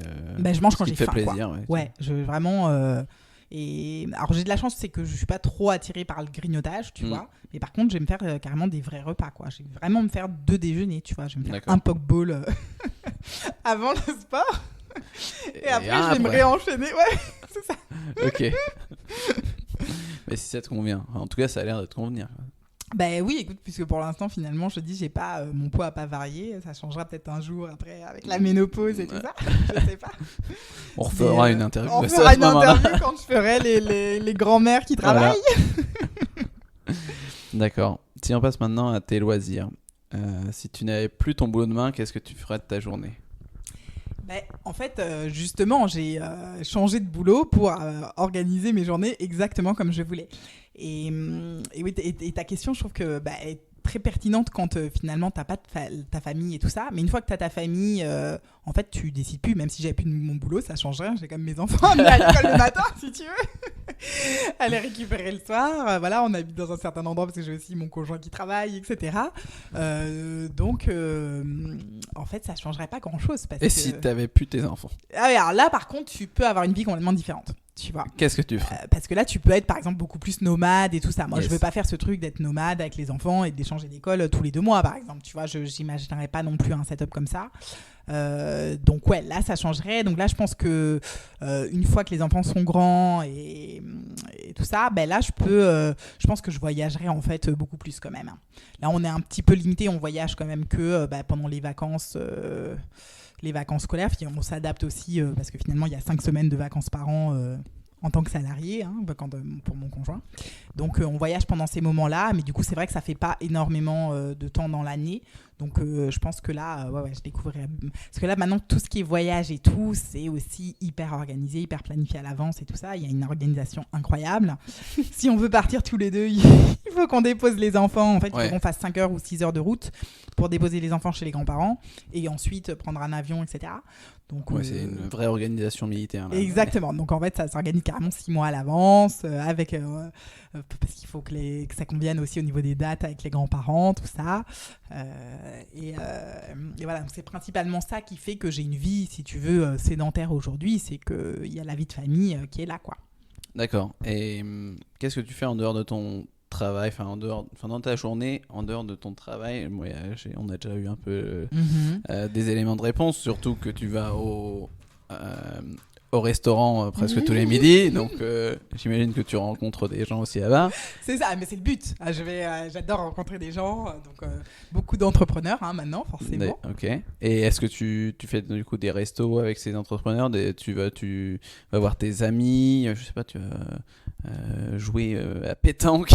je mange quand j'ai faim. Ça fait plaisir. Quoi. Ouais, je vraiment... Et alors, j'ai de la chance, c'est que je suis pas trop attirée par le grignotage, tu vois. Mais par contre, je vais me faire carrément des vrais repas, quoi. Je vais vraiment me faire 2 déjeuners, tu vois. Je vais me faire un poke bowl avant le sport. Et après, je vais me réenchaîner. Ouais, c'est ça. Ok. Mais si ça te convient. En tout cas, ça a l'air de te convenir. Oui, écoute, puisque pour l'instant, finalement, je te dis, j'ai pas, mon poids n'a pas varié. Ça changera peut-être un jour après avec la ménopause et tout ça. Je sais pas. On refera une interview. On fera une interview quand je ferai les grands-mères qui travaillent. Voilà. D'accord. Si on passe maintenant à tes loisirs. Si tu n'avais plus ton boulot de main, qu'est-ce que tu ferais de ta journée ? En fait, justement, j'ai changé de boulot pour organiser mes journées exactement comme je voulais. Et oui, et ta question, je trouve que est très pertinente quand finalement t'as pas ta famille et tout ça. Mais une fois que t'as ta famille, en fait, tu décides plus. Même si j'avais plus mon boulot, ça change rien. J'ai quand même mes enfants à amener à l'école le matin, si tu veux. À les récupérer le soir. Voilà, on habite dans un certain endroit parce que j'ai aussi mon conjoint qui travaille, etc. Donc, en fait, ça changerait pas grand-chose. Si t'avais plus tes enfants ? Alors là, par contre, tu peux avoir une vie complètement différente. Tu vois. Qu'est-ce que tu ferais ? Parce que là, tu peux être, par exemple, beaucoup plus nomade et tout ça. Moi, je veux pas faire ce truc d'être nomade avec les enfants et de les changer d'école tous les 2 mois, par exemple. Tu vois, j'imaginerais pas non plus un setup comme ça. Donc, ouais, là, ça changerait. Donc là, je pense que une fois que les enfants sont grands et tout ça, là, je pense que je voyagerai en fait beaucoup plus quand même. Là, on est un petit peu limité. On voyage quand même que pendant les vacances scolaires. On s'adapte aussi parce que finalement, il y a 5 semaines de vacances par an en tant que salarié pour mon conjoint. Donc, on voyage pendant ces moments-là. Mais du coup, c'est vrai que ça ne fait pas énormément de temps dans l'année. Donc, je pense que là, je découvrirai. Parce que là, maintenant, tout ce qui est voyage et tout, c'est aussi hyper organisé, hyper planifié à l'avance et tout ça. Il y a une organisation incroyable. Si on veut partir tous les deux, il faut qu'on dépose les enfants. En fait, il faut qu'on fasse 5 heures ou 6 heures de route pour déposer les enfants chez les grands-parents et ensuite prendre un avion, etc. Donc, c'est une vraie organisation militaire. Là. Exactement. Donc, en fait, ça s'organise carrément 6 mois à l'avance avec... parce qu'il faut que ça convienne aussi au niveau des dates avec les grands-parents, tout ça. Et voilà, donc c'est principalement ça qui fait que j'ai une vie, si tu veux, sédentaire aujourd'hui, c'est qu'il y a la vie de famille qui est là, quoi. D'accord. Et qu'est-ce que tu fais en dehors de ton travail, dans ta journée, en dehors de ton travail? On a déjà eu un peu des éléments de réponse, surtout que tu vas au restaurant presque tous les midis, donc j'imagine que tu rencontres des gens aussi là-bas. C'est ça, mais c'est le but. J'adore rencontrer des gens, donc beaucoup d'entrepreneurs maintenant, forcément. Ok. Et est-ce que tu fais du coup des restos avec ces entrepreneurs, tu vas voir tes amis, je sais pas, tu vas jouer à pétanque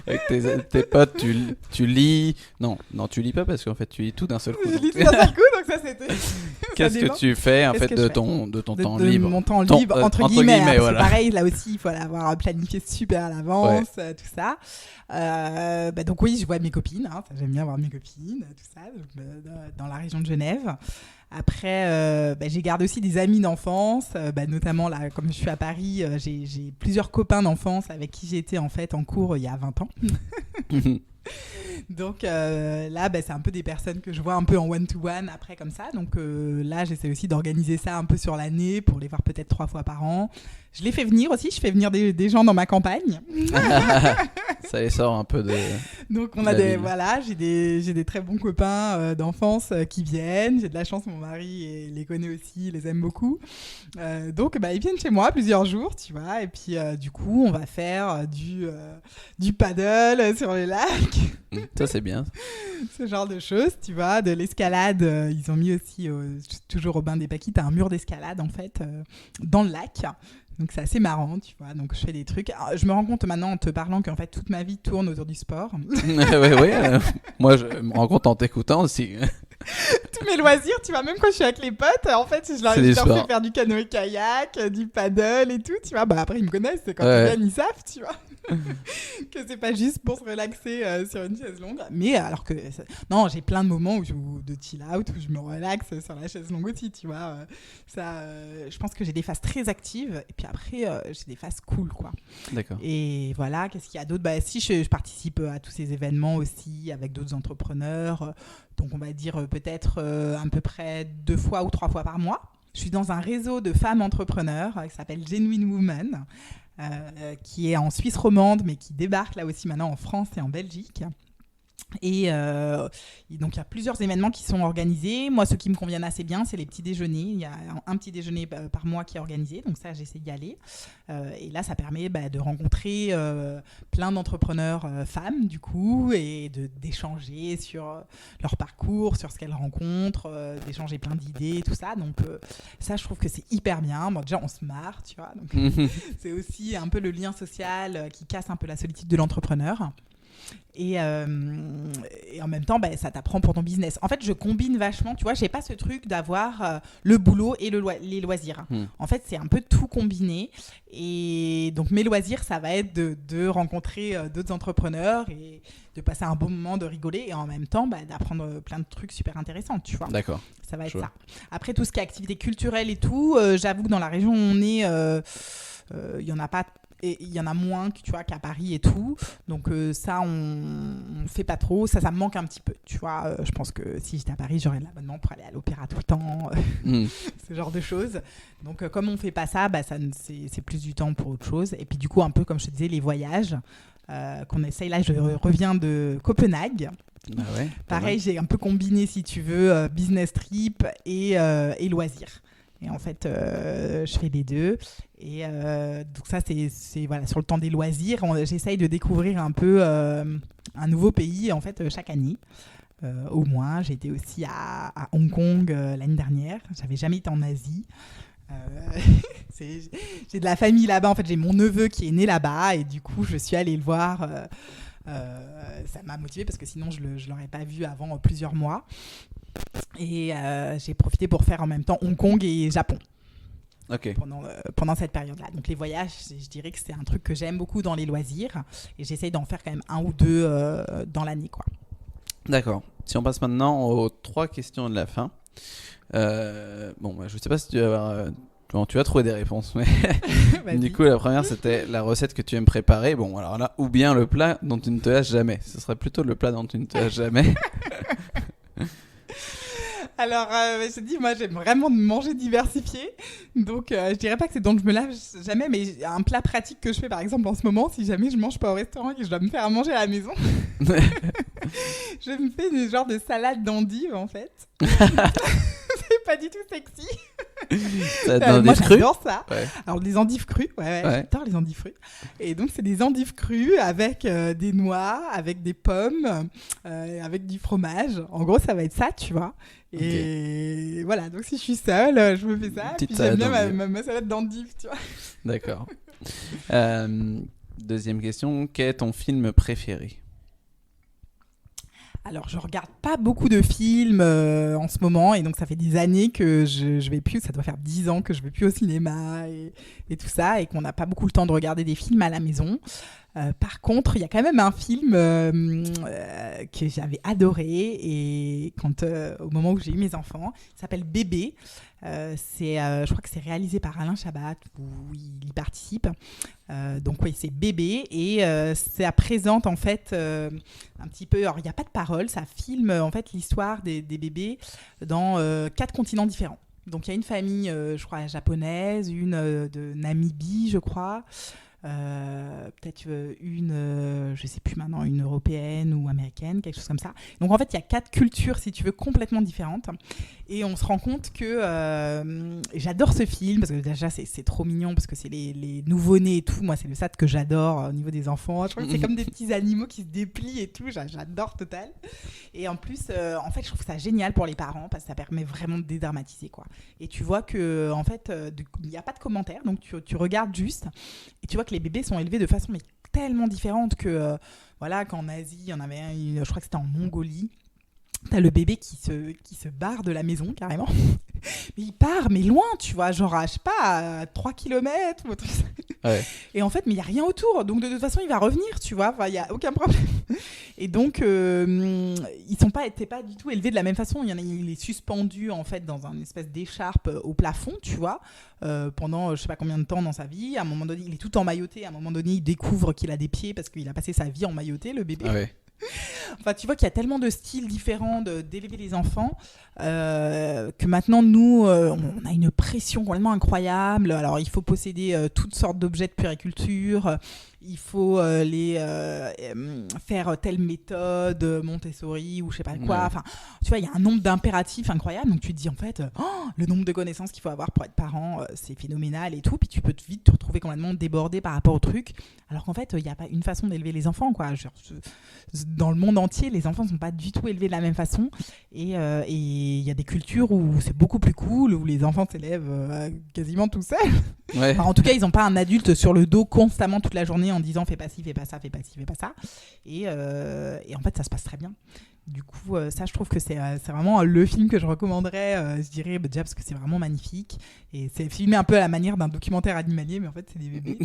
avec tes potes, tu lis. Non, tu lis pas parce qu'en fait tu lis tout d'un seul coup. Je lis tout d'un seul coup, donc ça c'était... Qu'est-ce que tu fais en fait de ton temps libre? Mon temps libre, entre guillemets, voilà. C'est pareil, là aussi, il faut l'avoir planifié super à l'avance, tout ça. Donc oui, je vois mes copines, ça, j'aime bien voir mes copines, tout ça, dans la région de Genève. Après, j'ai gardé aussi des amis d'enfance, notamment là, comme je suis à Paris, j'ai plusieurs copains d'enfance avec qui j'étais en fait en cours il y a 20 ans. Donc là, c'est un peu des personnes que je vois un peu en one-to-one après comme ça. Donc là, j'essaie aussi d'organiser ça un peu sur l'année pour les voir peut-être 3 fois par an. Je les fais venir aussi, je fais venir des gens dans ma campagne. Ça les sort un peu de... Donc on de a la ville. j'ai des très bons copains d'enfance qui viennent. J'ai de la chance, mon mari les connaît aussi, il les aime beaucoup. Donc ils viennent chez moi plusieurs jours, tu vois. Et puis du coup, on va faire du paddle sur les lacs. Ça, c'est bien. Ce genre de choses, tu vois, de l'escalade. Ils ont mis aussi, toujours au bain des Paquis, t'as un mur d'escalade en fait, dans le lac. Donc c'est assez marrant, tu vois. Donc je fais des trucs. Alors, je me rends compte maintenant en te parlant qu'en fait toute ma vie tourne autour du sport. Ouais. Moi, je me rends compte en t'écoutant aussi. Tous mes loisirs, tu vois, même quand je suis avec les potes, en fait, je leur C'est du fais sport. faire du canoë-kayak, du paddle et tout, tu vois. Après, ils me connaissent, c'est quand Ouais. ils viennent, ils savent, tu vois. Que c'est pas juste pour se relaxer sur une chaise longue. Mais alors que... Non, j'ai plein de moments de chill out, où je me relaxe sur la chaise longue aussi, tu vois. Je pense que j'ai des phases très actives, et puis après, j'ai des phases cool, quoi. D'accord. Et voilà, qu'est-ce qu'il y a d'autre ? Si je participe à tous ces événements aussi avec d'autres entrepreneurs, donc on va dire peut-être à peu près 2 fois ou 3 fois par mois. Je suis dans un réseau de femmes entrepreneurs qui s'appelle Genuine Woman, qui est en Suisse romande, mais qui débarque là aussi maintenant en France et en Belgique. Et donc il y a plusieurs événements qui sont organisés. Moi, ceux qui me conviennent assez bien, c'est les petits déjeuners. Il y a un petit déjeuner par mois qui est organisé, donc ça, j'essaie d'y aller. Et là, ça permet de rencontrer plein d'entrepreneurs femmes, du coup, et d'échanger sur leur parcours, sur ce qu'elles rencontrent, d'échanger plein d'idées, tout ça. Donc ça, je trouve que c'est hyper bien. Bon, déjà, on se marre, tu vois. Donc, c'est aussi un peu le lien social qui casse un peu la solitude de l'entrepreneur. Et en même temps, ça t'apprend pour ton business. En fait, je combine vachement, tu vois, j'ai pas ce truc d'avoir le boulot et les loisirs. En fait, c'est un peu tout combiné. Et donc, mes loisirs, ça va être de rencontrer d'autres entrepreneurs et de passer un bon moment, de rigoler et en même temps, d'apprendre plein de trucs super intéressants, tu vois. D'accord. Ça va être ça. Après, tout ce qui est activité culturelle et tout, j'avoue que dans la région où on est, il y en a pas. Et il y en a moins tu vois, qu'à Paris et tout. Donc ça, on fait pas trop. Ça me manque un petit peu. Tu vois, je pense que si j'étais à Paris, j'aurais l'abonnement pour aller à l'opéra tout le temps. Ce genre de choses. Donc comme on fait pas ça, c'est plus du temps pour autre chose. Et puis du coup, un peu comme je te disais, les voyages qu'on essaye. Là, je reviens de Copenhague. Ah ouais, pareil, j'ai un peu combiné, si tu veux, business trip et loisirs. Et en fait, je fais les deux. Et donc ça, c'est voilà, sur le temps des loisirs. J'essaye de découvrir un peu un nouveau pays, en fait, chaque année. Au moins, j'ai été aussi à Hong Kong l'année dernière. J'avais jamais été en Asie. J'ai de la famille là-bas. En fait, j'ai mon neveu qui est né là-bas. Et du coup, je suis allée le voir. Ça m'a motivée parce que sinon, je ne l'aurais pas vu avant plusieurs mois. Et j'ai profité pour faire en même temps Hong Kong et Japon. Okay. Pendant cette période-là. Donc les voyages, je dirais que c'est un truc que j'aime beaucoup dans les loisirs et j'essaye d'en faire quand même 1 ou 2 dans l'année, quoi. D'accord. Si on passe maintenant aux 3 questions de la fin. Je sais pas si tu vas trouver des réponses, mais du coup la première c'était la recette que tu aimes préparer. Bon, alors là, ou bien le plat dont tu ne te lasses jamais. Ce serait plutôt le plat dont tu ne te lasses jamais. Alors, je te dis, moi, j'aime vraiment manger diversifié. Donc, je dirais pas que c'est dont je me lasse jamais, mais un plat pratique que je fais, par exemple, en ce moment, si jamais je mange pas au restaurant et que je dois me faire à manger à la maison, je me fais des genres de salade d'endives, en fait. C'est pas du tout sexy. Moi, j'adore ça. Ouais. Alors, des endives crues, ouais. J'adore les endives crues. Et donc, c'est des endives crues avec des noix, avec des pommes, avec du fromage. En gros, ça va être ça, tu vois. Et voilà, donc si je suis seule, je me fais ça. Puis j'aime bien ma salade d'endives, tu vois. D'accord. Deuxième question, quel est ton film préféré ? Alors, je regarde pas beaucoup de films en ce moment, et donc ça fait des années que je vais plus, ça doit faire 10 ans que je vais plus au cinéma et tout ça, et qu'on n'a pas beaucoup le temps de regarder des films à la maison. Par contre, il y a quand même un film que j'avais adoré et au moment où j'ai eu mes enfants, il s'appelle Bébé. Je crois que c'est réalisé par Alain Chabat où il y participe. Donc oui, c'est Bébé et ça présente en fait un petit peu. Alors il n'y a pas de parole, ça filme en fait l'histoire des bébés dans 4 continents différents. Donc il y a une famille, je crois japonaise, une de Namibie, je crois. Peut-être je sais plus maintenant, une européenne ou américaine, quelque chose comme ça. Donc en fait, il y a 4 cultures, si tu veux, complètement différentes. Et on se rend compte que j'adore ce film, parce que déjà, c'est trop mignon, parce que c'est les nouveau-nés et tout. Moi, c'est le SAT que j'adore au niveau des enfants. Je trouve que c'est comme des petits animaux qui se déplient et tout. J'adore total. Et en plus, en fait, je trouve ça génial pour les parents, parce que ça permet vraiment de dédramatiser, quoi. Et tu vois que, en fait, il n'y a pas de commentaires, donc tu regardes juste, et tu vois que les bébés sont élevés de façon mais tellement différente que voilà, qu'en Asie, il y en avait un, je crois que c'était en Mongolie. T'as le bébé qui se barre de la maison, carrément. Mais il part, mais loin, tu vois, genre, je sais pas, à 3 km ou autre chose. Ouais. Et en fait, mais il n'y a rien autour. Donc, de toute façon, il va revenir, tu vois. Enfin, il n'y a aucun problème. Et donc, t'es pas du tout élevés de la même façon. Il est suspendu, en fait, dans une espèce d'écharpe au plafond, tu vois, pendant je sais pas combien de temps dans sa vie. À un moment donné, il est tout emmailloté. À un moment donné, il découvre qu'il a des pieds parce qu'il a passé sa vie emmailloté, le bébé. Ah ouais. Enfin, tu vois qu'il y a tellement de styles différents d'élever les enfants que maintenant, nous, on a une pression complètement incroyable. Alors, il faut posséder toutes sortes d'objets de puériculture. Il faut faire telle méthode, Montessori ou je sais pas quoi. Ouais. Enfin, tu vois, il y a un nombre d'impératifs incroyables. Donc, tu te dis, en fait, le nombre de connaissances qu'il faut avoir pour être parent, c'est phénoménal et tout. Puis, tu peux vite te retrouver complètement débordé par rapport au truc. Alors qu'en fait, il n'y a pas une façon d'élever les enfants, quoi. Genre, dans le monde entier, les enfants ne sont pas du tout élevés de la même façon. Et il y a des cultures où c'est beaucoup plus cool, où les enfants s'élèvent quasiment tout seuls. Ouais. Enfin, en tout cas, ils n'ont pas un adulte sur le dos constamment toute la journée en disant fais pas ci, fais pas ça, fais pas ci, fais pas ça. Et en fait, ça se passe très bien. Du coup, ça, je trouve que c'est vraiment le film que je recommanderais, je dirais, déjà parce que c'est vraiment magnifique. Et c'est filmé un peu à la manière d'un documentaire animalier, mais en fait, c'est des bébés.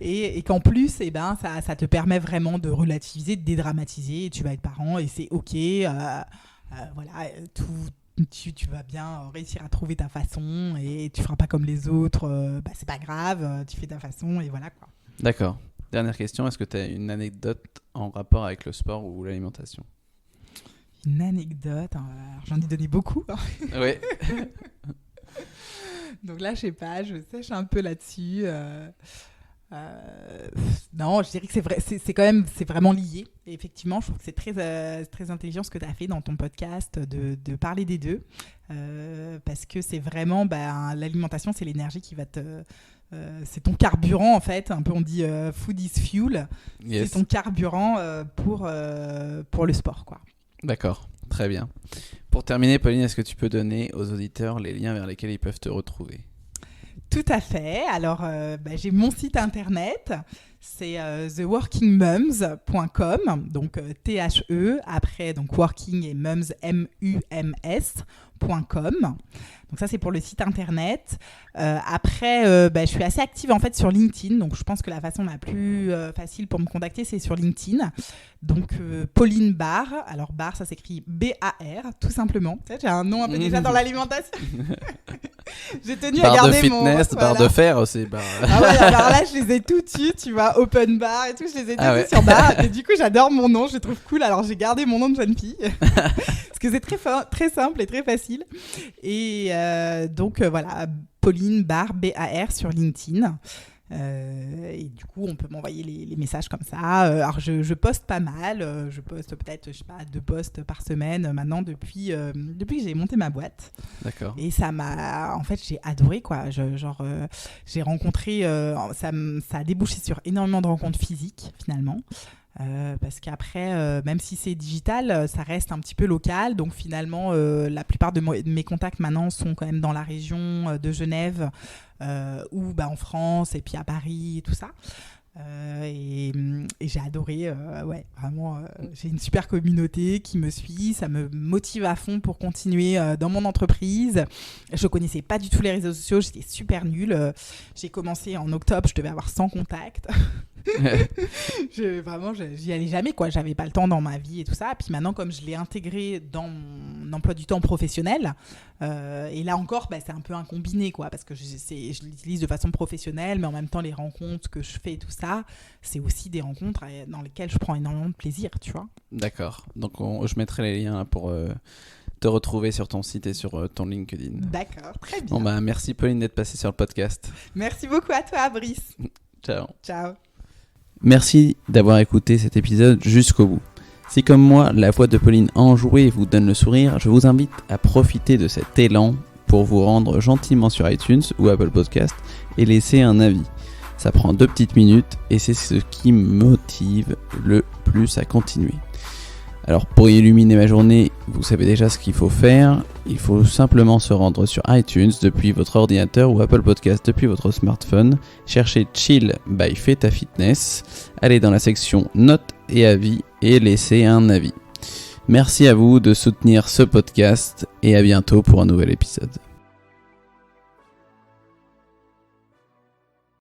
et qu'en plus, ça te permet vraiment de relativiser, de dédramatiser. Et tu vas être parent et c'est OK. Voilà, tu vas bien réussir à trouver ta façon et tu feras pas comme les autres. C'est pas grave, tu fais ta façon et voilà, quoi. D'accord. Dernière question, est-ce que tu as une anecdote en rapport avec le sport ou l'alimentation ? Une anecdote, alors j'en ai donné beaucoup. Oui. Donc là, je sais pas, je sèche un peu là-dessus. Non, je dirais que c'est vrai, c'est vraiment lié. Et effectivement, je trouve que c'est très intelligent ce que tu as fait dans ton podcast de parler des deux. Parce que c'est vraiment, l'alimentation, c'est l'énergie qui va c'est ton carburant en fait, un peu on dit food is fuel. Yes. C'est ton carburant pour le sport, quoi. D'accord, très bien. Pour terminer, Pauline, est-ce que tu peux donner aux auditeurs les liens vers lesquels ils peuvent te retrouver ? Tout à fait. Alors, j'ai mon site internet, c'est theworkingmums.com, donc THE, après donc working et mums, MUMS.com. Donc ça, c'est pour le site internet. Après, je suis assez active en fait sur LinkedIn, donc je pense que la façon la plus facile pour me contacter, c'est sur LinkedIn. Donc Pauline Barre. Alors Barre, ça s'écrit B-A-R, tout simplement. Tu sais, j'ai un nom un peu déjà dans l'alimentation. J'ai tenu à garder fitness, mon... barre de fer aussi. Ah ouais, alors là, je les ai tout dessus, tu vois, open bar et tout, je les ai tous sur Barre. Et du coup, j'adore mon nom, je le trouve cool. Alors j'ai gardé mon nom de jeune fille. Parce que c'est très simple et très facile. Et donc voilà, Pauline Barre, B-A-R sur LinkedIn. Et du coup, on peut m'envoyer les messages comme ça. Alors, je poste pas mal. Je poste peut-être, je sais pas, 2 posts par semaine maintenant depuis que j'ai monté ma boîte. D'accord. Et ça m'a... En fait, j'ai adoré, quoi. J'ai rencontré... ça a débouché sur énormément de rencontres physiques, finalement. Parce qu'après, même si c'est digital, ça reste un petit peu local. Donc finalement, la plupart de mes contacts maintenant sont quand même dans la région de Genève ou en France et puis à Paris et tout ça. Et j'ai adoré, ouais, vraiment, j'ai une super communauté qui me suit, ça me motive à fond pour continuer dans mon entreprise. Je connaissais pas du tout les réseaux sociaux, j'étais super nulle. J'ai commencé en octobre, je devais avoir 100 contacts. Vraiment, j'y allais jamais, quoi. J'avais pas le temps dans ma vie et tout ça. Puis maintenant, comme je l'ai intégré dans mon emploi du temps professionnel, et là encore, c'est un peu un combiné, quoi, parce que je l'utilise de façon professionnelle, mais en même temps, les rencontres que je fais et tout ça, c'est aussi des rencontres dans lesquelles je prends énormément de plaisir, tu vois. D'accord. Donc, je mettrai les liens là, pour te retrouver sur ton site et sur ton LinkedIn. D'accord, très bien. Bon, merci Pauline d'être passée sur le podcast. Merci beaucoup à toi, Brice. Ciao. Ciao. Merci d'avoir écouté cet épisode jusqu'au bout. Si comme moi, la voix de Pauline enjouée vous donne le sourire, je vous invite à profiter de cet élan pour vous rendre gentiment sur iTunes ou Apple Podcast et laisser un avis. Ça prend 2 petites minutes et c'est ce qui me motive le plus à continuer. Alors pour illuminer ma journée, vous savez déjà ce qu'il faut faire. Il faut simplement se rendre sur iTunes depuis votre ordinateur ou Apple Podcast depuis votre smartphone. Cherchez Chill by Feta Fitness. Allez dans la section Notes et avis et laissez un avis. Merci à vous de soutenir ce podcast et à bientôt pour un nouvel épisode.